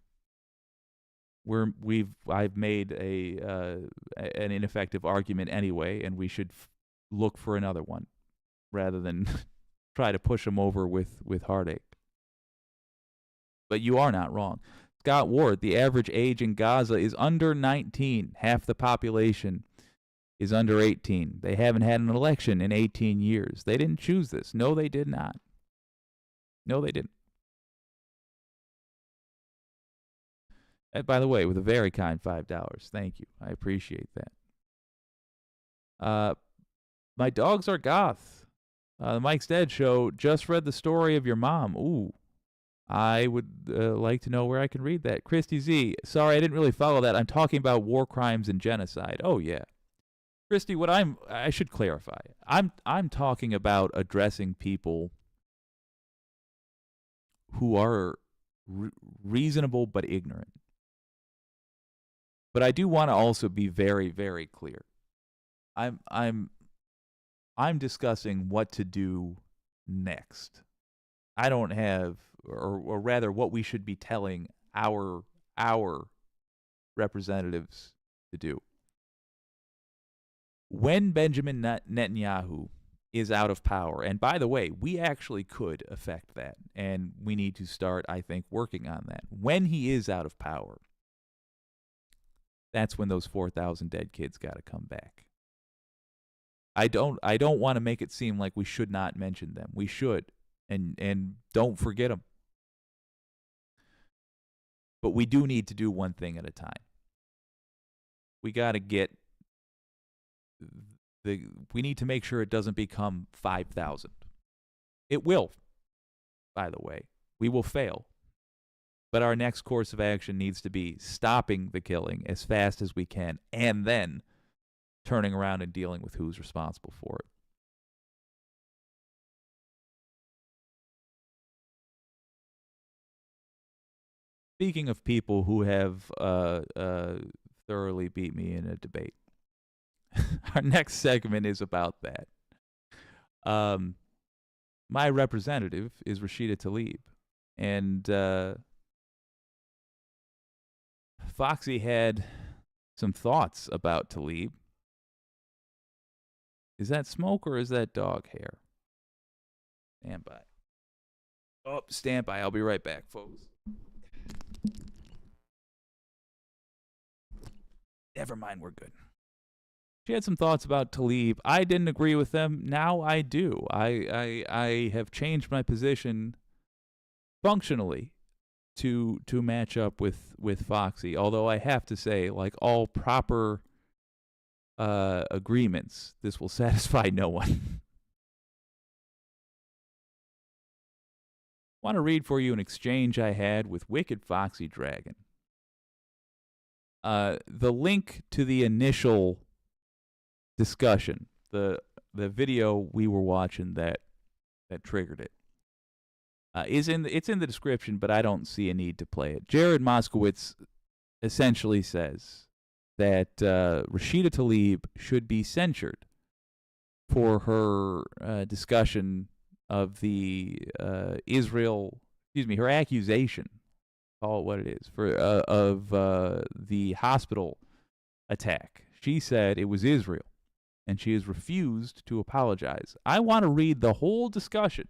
B: made an ineffective argument anyway, and we should look for another one rather than try to push them over with heartache. But you are not wrong. Scott Ward, the average age in Gaza is under 19. Half the population is under 18. They haven't had an election in 18 years. They didn't choose this. No, they did not. No, they didn't. And by the way, with a very kind $5. Thank you. I appreciate that. My dogs are goth. The Mike's Dead Show just read the story of your mom. Ooh. I would like to know where I can read that. Christy Z, sorry, I didn't really follow that. I'm talking about war crimes and genocide. Oh, yeah. Christy, I should clarify. I'm talking about addressing people who are reasonable but ignorant. But I do want to also be very, very clear. I'm discussing what to do next. I don't have, or rather, what we should be telling our representatives to do. When Benjamin Netanyahu is out of power, and by the way, we actually could affect that, and we need to start, I think, working on that. When he is out of power, that's when those 4,000 dead kids got to come back. I don't want to make it seem like we should not mention them. We should, and don't forget them. But we do need to do one thing at a time. We got to get we need to make sure it doesn't become 5,000. It will, by the way. We will fail. But our next course of action needs to be stopping the killing as fast as we can, and then turning around and dealing with who's responsible for it. Speaking of people who have thoroughly beat me in a debate, our next segment is about that. My representative is Rashida Tlaib, and Foxy had some thoughts about Tlaib. Is that smoke or is that dog hair? Stand by. Oh, stand by. I'll be right back, folks. Never mind, we're good. She had some thoughts about Tlaib. I didn't agree with them. Now I do. I have changed my position functionally to match up with Foxy. Although I have to say, like all proper agreements, this will satisfy no one. I want to read for you an exchange I had with Wicked Foxy Dragon. The link to the initial discussion, the video we were watching that triggered it, it's in the description, but I don't see a need to play it. Jared Moskowitz essentially says that Rashida Tlaib should be censured for her discussion of the her accusation, call it what it is, of the hospital attack. She said it was Israel, and she has refused to apologize. I want to read the whole discussion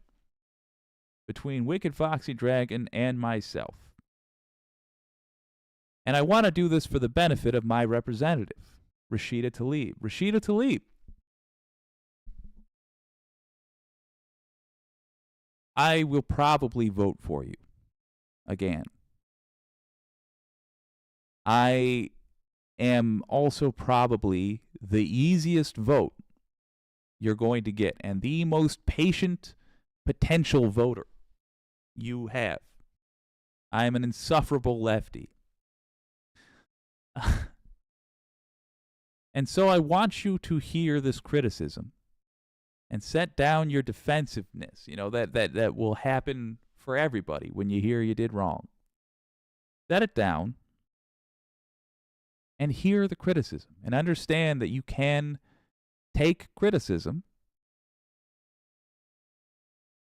B: between Wicked Foxy Dragon and myself. And I want to do this for the benefit of my representative, Rashida Tlaib. Rashida Tlaib, I will probably vote for you again. I am also probably the easiest vote you're going to get and the most patient potential voter you have. I am an insufferable lefty. And so I want you to hear this criticism and set down your defensiveness, that will happen for everybody when you hear you did wrong. Set it down and hear the criticism and understand that you can take criticism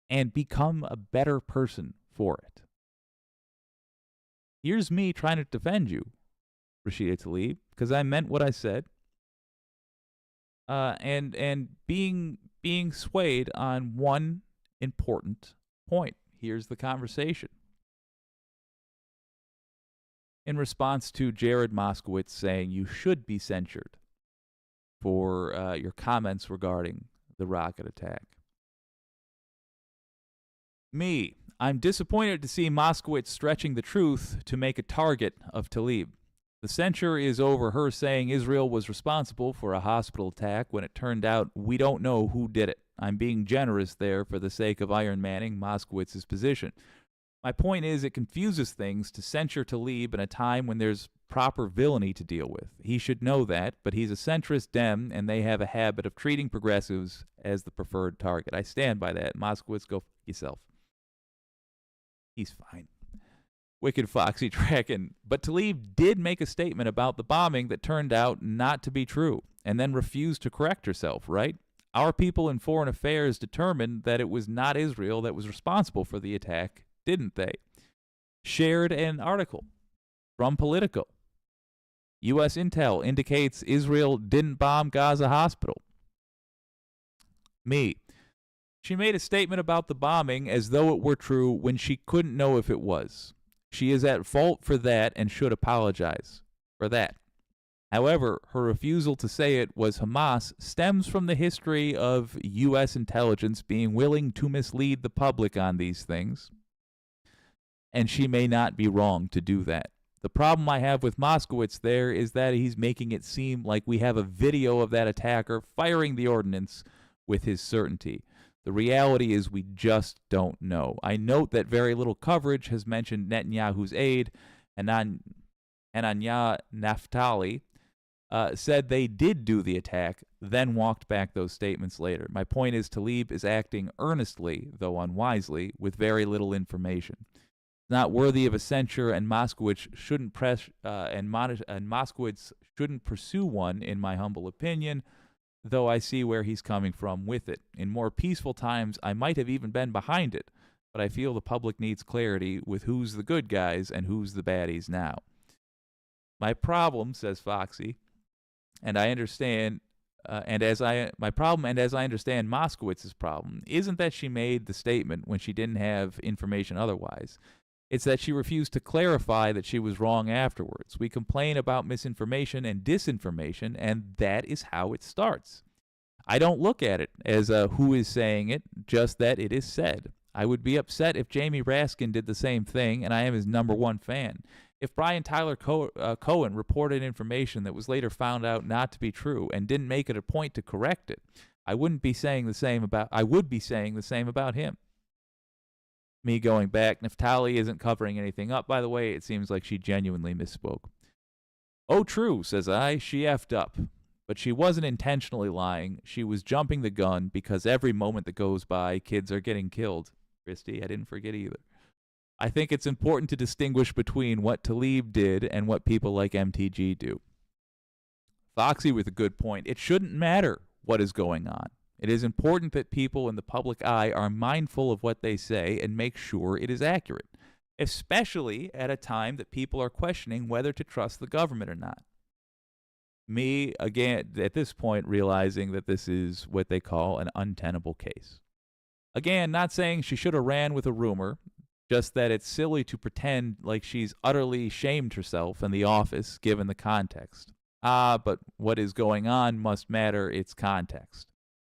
B: and become a better person for it. Here's me trying to defend you, Rashida Tlaib, because I meant what I said. And being swayed on one important point. Here's the conversation. In response to Jared Moskowitz saying you should be censured for your comments regarding the rocket attack. I'm disappointed to see Moskowitz stretching the truth to make a target of Tlaib. The censure is over her saying Israel was responsible for a hospital attack when it turned out we don't know who did it. I'm being generous there for the sake of Iron Manning Moskowitz's position. My point is it confuses things to censure Tlaib in a time when there's proper villainy to deal with. He should know that, but he's a centrist Dem, and they have a habit of treating progressives as the preferred target. I stand by that. Moskowitz, go f*** yourself. He's fine. Wicked Foxy Dragon. But Tlaib did make a statement about the bombing that turned out not to be true, and then refused to correct herself, right? Our people in foreign affairs determined that it was not Israel that was responsible for the attack, didn't they? Shared an article from Politico. U.S. intel indicates Israel didn't bomb Gaza hospital. She made a statement about the bombing as though it were true when she couldn't know if it was. She is at fault for that and should apologize for that. However, her refusal to say it was Hamas stems from the history of U.S. intelligence being willing to mislead the public on these things, and she may not be wrong to do that. The problem I have with Moskowitz there is that he's making it seem like we have a video of that attacker firing the ordnance with his certainty. The reality is we just don't know. I note that very little coverage has mentioned Netanyahu's aide, Hananya Naftali, said they did do the attack, then walked back those statements later. My point is Tlaib is acting earnestly, though unwisely, with very little information. It's not worthy of a censure, and Moskowitz shouldn't Moskowitz shouldn't pursue one, in my humble opinion, though I see where he's coming from with it. In more peaceful times, I might have even been behind it, but I feel the public needs clarity with who's the good guys and who's the baddies now. My problem, says Foxy, and I understand, as I understand Moskowitz's problem, isn't that she made the statement when she didn't have information otherwise. It's that she refused to clarify that she was wrong afterwards. We complain about misinformation and disinformation, and that is how it starts. I don't look at it as who is saying it, just that it is said. I would be upset if Jamie Raskin did the same thing, and I am his #1 fan. If Brian Tyler Cohen reported information that was later found out not to be true and didn't make it a point to correct it, I would be saying the same about him. Me going back, Naftali isn't covering anything up, by the way. It seems like she genuinely misspoke. Oh, true, says I. She effed up. But she wasn't intentionally lying. She was jumping the gun because every moment that goes by, kids are getting killed. Christy, I didn't forget either. I think it's important to distinguish between what Tlaib did and what people like MTG do. Foxy with a good point. It shouldn't matter what is going on. It is important that people in the public eye are mindful of what they say and make sure it is accurate, especially at a time that people are questioning whether to trust the government or not. Me, again, at this point, realizing that this is what they call an untenable case. Again, not saying she should have ran with a rumor, just that it's silly to pretend like she's utterly shamed herself in the office given the context. But what is going on must matter its context.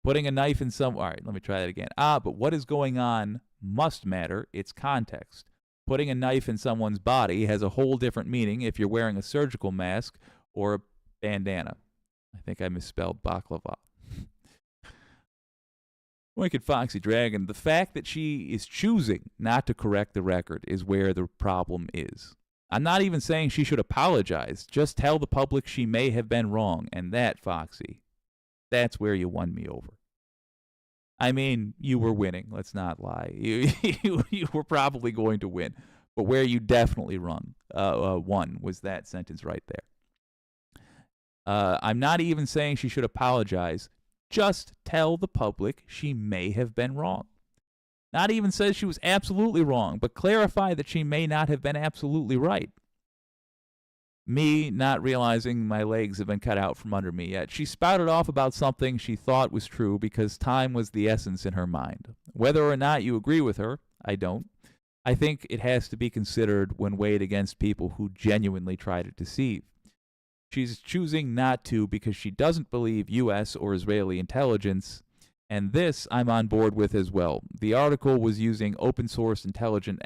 B: Putting a knife in some... All right, let me try that again. But what is going on must matter its context. Putting a knife in someone's body has a whole different meaning if you're wearing a surgical mask or a bandana. I think I misspelled baklava. Wicked Foxy Dragon, the fact that she is choosing not to correct the record is where the problem is. I'm not even saying she should apologize. Just tell the public she may have been wrong. And that, Foxy, that's where you won me over. I mean, you were winning. Let's not lie. You were probably going to win. But where you definitely won was that sentence right there. I'm not even saying she should apologize. Just tell the public she may have been wrong. Not even says she was absolutely wrong, but clarify that she may not have been absolutely right. Me not realizing my legs have been cut out from under me yet. She spouted off about something she thought was true because time was the essence in her mind. Whether or not you agree with her, I don't. I think it has to be considered when weighed against people who genuinely try to deceive. She's choosing not to because she doesn't believe U.S. or Israeli intelligence, and this I'm on board with as well. The article was using open source intelligent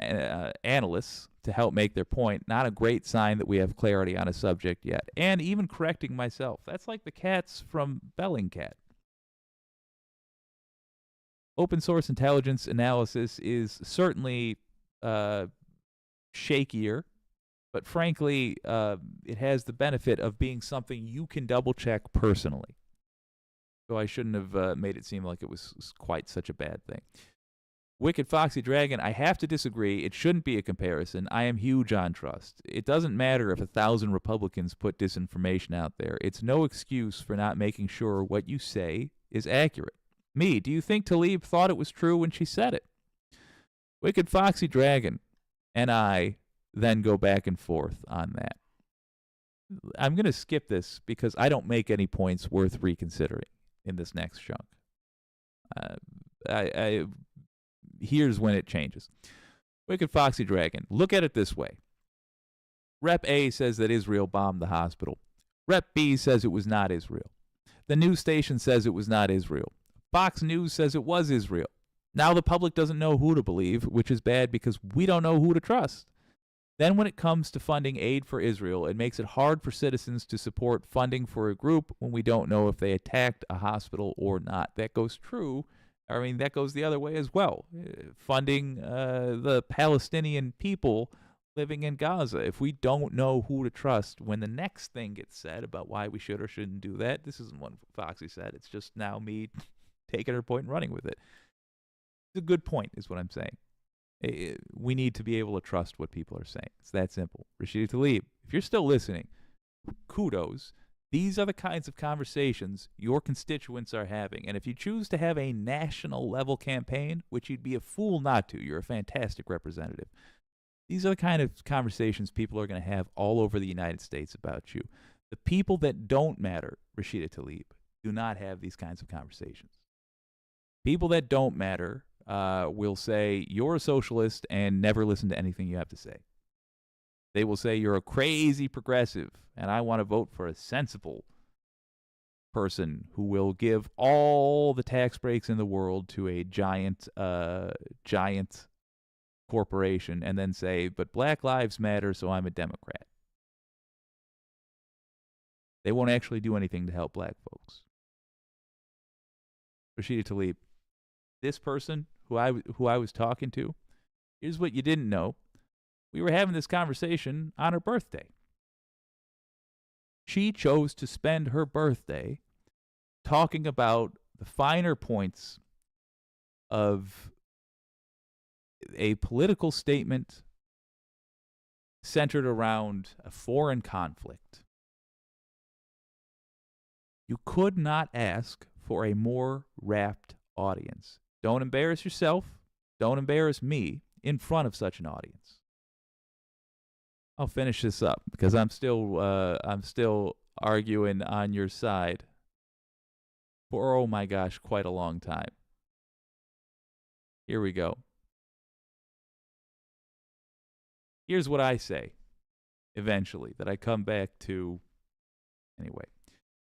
B: analysts to help make their point. Not a great sign that we have clarity on a subject yet. And even correcting myself. That's like the cats from Bellingcat. Open source intelligence analysis is certainly shakier, but frankly, it has the benefit of being something you can double check personally. So I shouldn't have made it seem like it was quite such a bad thing. Wicked Foxy Dragon, I have to disagree. It shouldn't be a comparison. I am huge on trust. It doesn't matter if 1,000 Republicans put disinformation out there. It's no excuse for not making sure what you say is accurate. Me, do you think Tlaib thought it was true when she said it? Wicked Foxy Dragon and I then go back and forth on that. I'm going to skip this because I don't make any points worth reconsidering in this next chunk. Here's when it changes. Wicked Foxy Dragon, look at it this way. Rep A says that Israel bombed the hospital. Rep B says it was not Israel. The news station says it was not Israel. Fox News says it was Israel. Now the public doesn't know who to believe, which is bad because we don't know who to trust. Then when it comes to funding aid for Israel, it makes it hard for citizens to support funding for a group when we don't know if they attacked a hospital or not. That goes true. I mean, that goes the other way as well. Funding the Palestinian people living in Gaza. If we don't know who to trust when the next thing gets said about why we should or shouldn't do that, this isn't what Foxy said. It's just now me taking her point and running with it. It's a good point, is what I'm saying. We need to be able to trust what people are saying. It's that simple. Rashida Tlaib, if you're still listening, kudos. These are the kinds of conversations your constituents are having. And if you choose to have a national level campaign, which you'd be a fool not to, you're a fantastic representative. These are the kind of conversations people are going to have all over the United States about you. The people that don't matter, Rashida Tlaib, do not have these kinds of conversations. People that don't matter will say, you're a socialist and never listen to anything you have to say. They will say, you're a crazy progressive, and I want to vote for a sensible person who will give all the tax breaks in the world to a giant corporation, and then say, but Black Lives Matter, so I'm a Democrat. They won't actually do anything to help black folks. Rashida Tlaib, this person who I was talking to, here's what you didn't know. We were having this conversation on her birthday. She chose to spend her birthday talking about the finer points of a political statement centered around a foreign conflict. You could not ask for a more rapt audience. Don't embarrass yourself. Don't embarrass me in front of such an audience. I'll finish this up because I'm still arguing on your side for, oh my gosh, quite a long time. Here we go. Here's what I say eventually that I come back to anyway.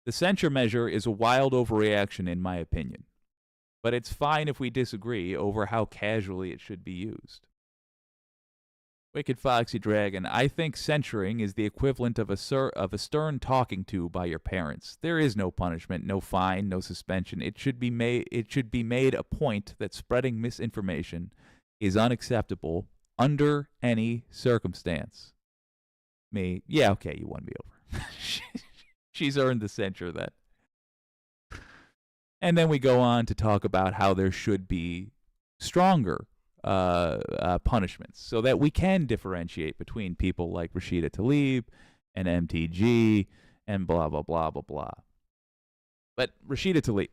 B: The censure measure is a wild overreaction in my opinion, but it's fine if we disagree over how casually it should be used. Wicked Foxy Dragon, I think censuring is the equivalent of a stern talking to by your parents. There is no punishment, no fine, no suspension. It should be made a point that spreading misinformation is unacceptable under any circumstance. Me, yeah, okay, you won me over. She's earned the censure then. And then we go on to talk about how there should be stronger punishments so that we can differentiate between people like Rashida Tlaib and MTG and blah, blah, blah, blah, blah. But Rashida Tlaib,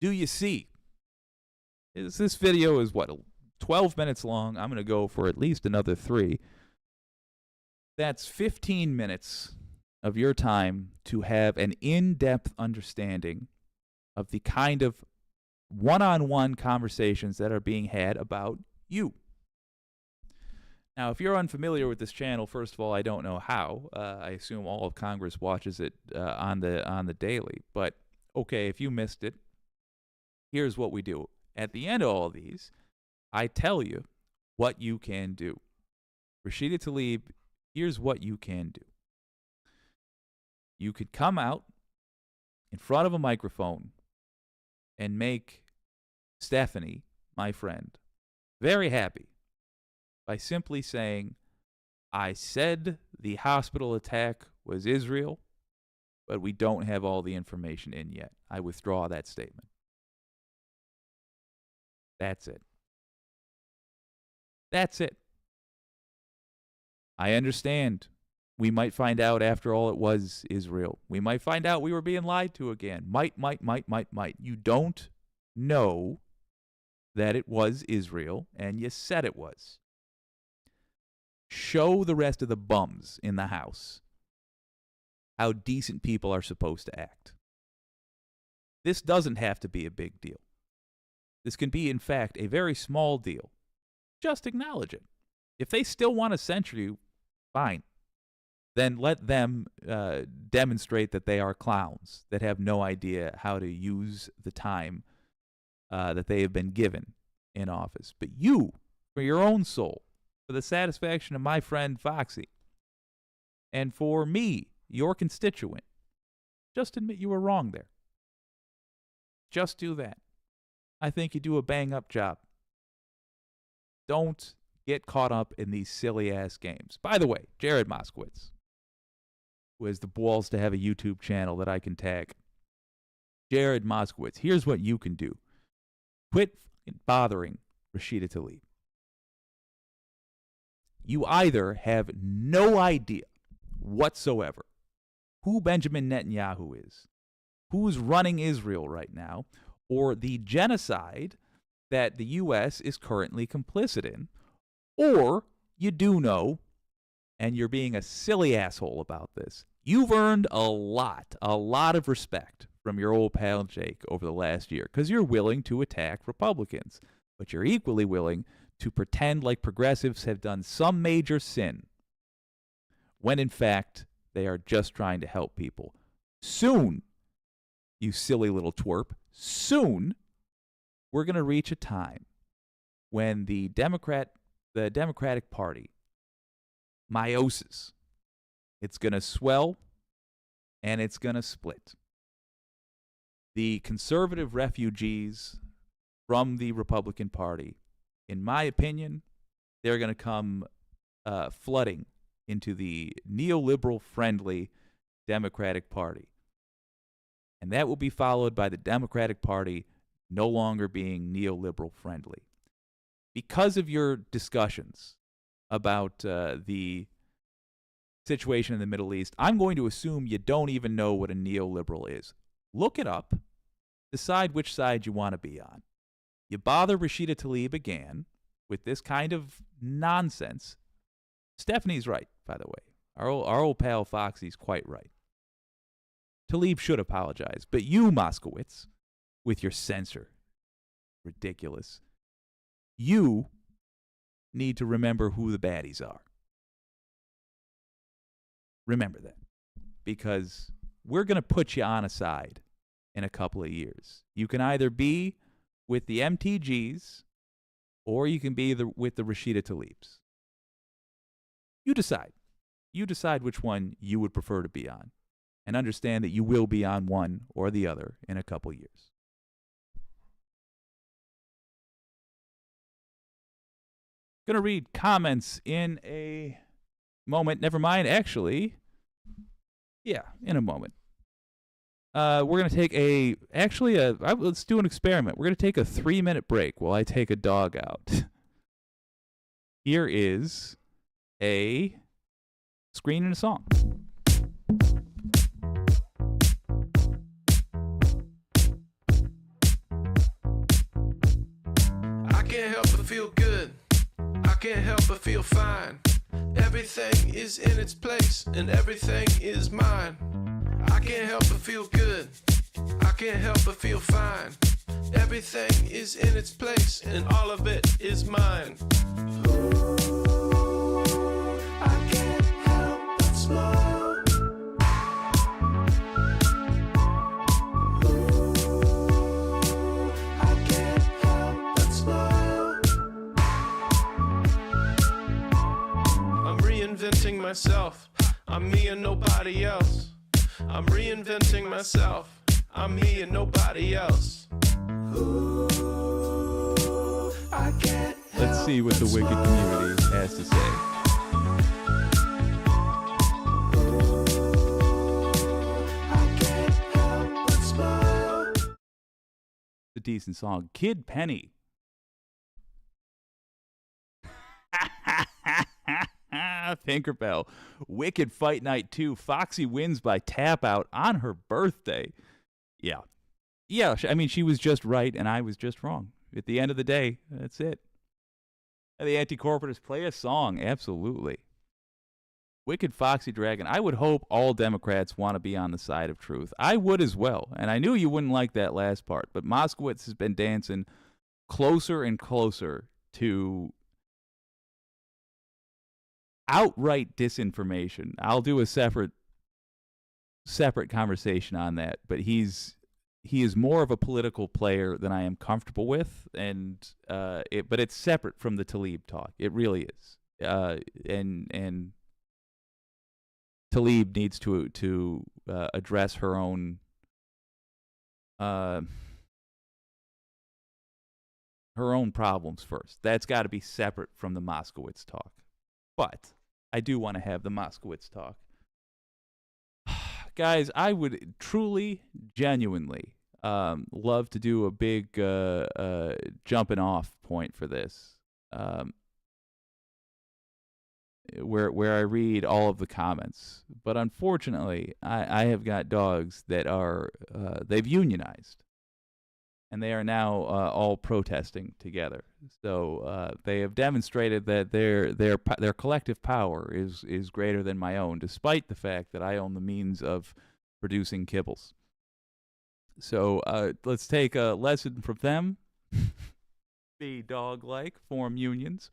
B: do you see? This video is, what, 12 minutes long. I'm going to go for at least another 3. That's 15 minutes of your time to have an in-depth understanding of the kind of one-on-one conversations that are being had about you. Now, if you're unfamiliar with this channel, first of all, I don't know how. I assume all of Congress watches it on the daily. But, okay, if you missed it, here's what we do. At the end of all of these, I tell you what you can do. Rashida Tlaib, here's what you can do. You could come out in front of a microphone and make Stephanie, my friend, very happy by simply saying, I said the hospital attack was Israel, but we don't have all the information in yet. I withdraw that statement. That's it. That's it. I understand. We might find out after all it was Israel. We might find out we were being lied to again. Might. You don't know that it was Israel, and you said it was. Show the rest of the bums in the house how decent people are supposed to act. This doesn't have to be a big deal. This can be, in fact, a very small deal. Just acknowledge it. If they still want to censor you, fine. Then let them demonstrate that they are clowns that have no idea how to use the time that they have been given in office. But you, for your own soul, for the satisfaction of my friend Foxy, and for me, your constituent, just admit you were wrong there. Just do that. I think you do a bang-up job. Don't get caught up in these silly-ass games. By the way, Jared Moskowitz, who has the balls to have a YouTube channel that I can tag. Jared Moskowitz, here's what you can do. Quit bothering Rashida Tlaib. You either have no idea whatsoever who Benjamin Netanyahu is, who's running Israel right now, or the genocide that the U.S. is currently complicit in, or you do know, and you're being a silly asshole about this. You've earned a lot of respect from your old pal Jake over the last year because you're willing to attack Republicans, but you're equally willing to pretend like progressives have done some major sin when in fact they are just trying to help people. Soon, you silly little twerp, soon we're going to reach a time when the Democratic Party, meiosis, it's going to swell and it's going to split. The conservative refugees from the Republican Party, in my opinion, they're going to come flooding into the neoliberal-friendly Democratic Party. And that will be followed by the Democratic Party no longer being neoliberal-friendly. Because of your discussions about the situation in the Middle East, I'm going to assume you don't even know what a neoliberal is. Look it up. Decide which side you want to be on. You bother Rashida Tlaib again with this kind of nonsense. Stephanie's right, by the way. Our old pal Foxy's quite right. Tlaib should apologize. But you, Moskowitz, with your censor, ridiculous. You need to remember who the baddies are. Remember that. Because we're going to put you on a side in a couple of years. You can either be with the MTGs or you can be with the Rashida Tlaibs. You decide. You decide which one you would prefer to be on, and understand that you will be on one or the other in a couple years. Going to read comments in a moment. Never mind, actually. Yeah, in a moment. We're going to take let's do an experiment. We're going to take a 3-minute break while I take a dog out. Here is a screen and a song.
D: I can't help but feel good. I can't help but feel fine. Everything is in its place and everything is mine. I can't help but feel good. I can't help but feel fine. Everything is in its place and all of it is mine. Ooh, I can't help but smile. Ooh, I can't help but smile. I'm reinventing myself. I'm me and nobody else. I'm reinventing myself. I'm me and nobody else. Ooh, I can't
B: Let's see what the Wicked community has to say.
D: I can't help but smile.
B: It's a decent song. Kid Penny. Tinkerbell. Wicked Fight Night 2. Foxy wins by tap out on her birthday. Yeah. Yeah, I mean, she was just right and I was just wrong. At the end of the day, that's it. The anti-corporatists play a song. Absolutely. Wicked Foxy Dragon. I would hope all Democrats want to be on the side of truth. I would as well. And I knew you wouldn't like that last part. But Moskowitz has been dancing closer and closer to outright disinformation. I'll do a separate conversation on that, but he is more of a political player than I am comfortable with, and but it's separate from the Tlaib talk. It really is, and Tlaib needs to address her own problems first. That's got to be separate from the Moskowitz talk. But I do want to have the Moskowitz talk. Guys, I would truly, genuinely love to do a big jumping off point for this, where I read all of the comments. But unfortunately, I have got dogs that are they've unionized, and they are now all protesting together. So they have demonstrated that their collective power is greater than my own, despite the fact that I own the means of producing kibbles. So let's take a lesson from them. Be dog-like, form unions,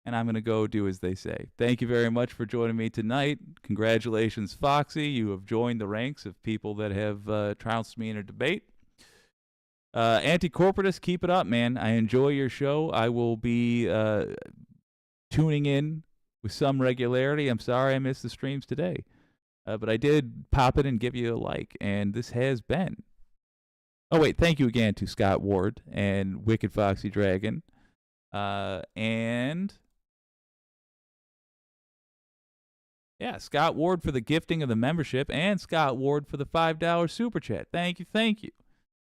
B: and I'm going to go do as they say. Thank you very much for joining me tonight. Congratulations, Foxy. You have joined the ranks of people that have trounced me in a debate. Anti-corporatists, keep it up, man. I enjoy your show. I will be tuning in with some regularity. I'm sorry I missed the streams today, but I did pop it and give you a like, and this has been... Oh, wait, thank you again to Scott Ward and Wicked Foxy Dragon, and... Yeah, Scott Ward for the gifting of the membership, and Scott Ward for the $5 super chat. Thank you, thank you.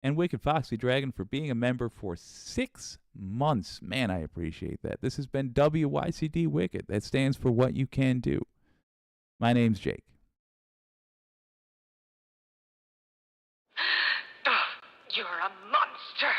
B: And Wicked Foxy Dragon for being a member for 6 months. Man, I appreciate that. This has been WYCD Wicked. That stands for What You Can Do. My name's Jake.
E: You're a monster.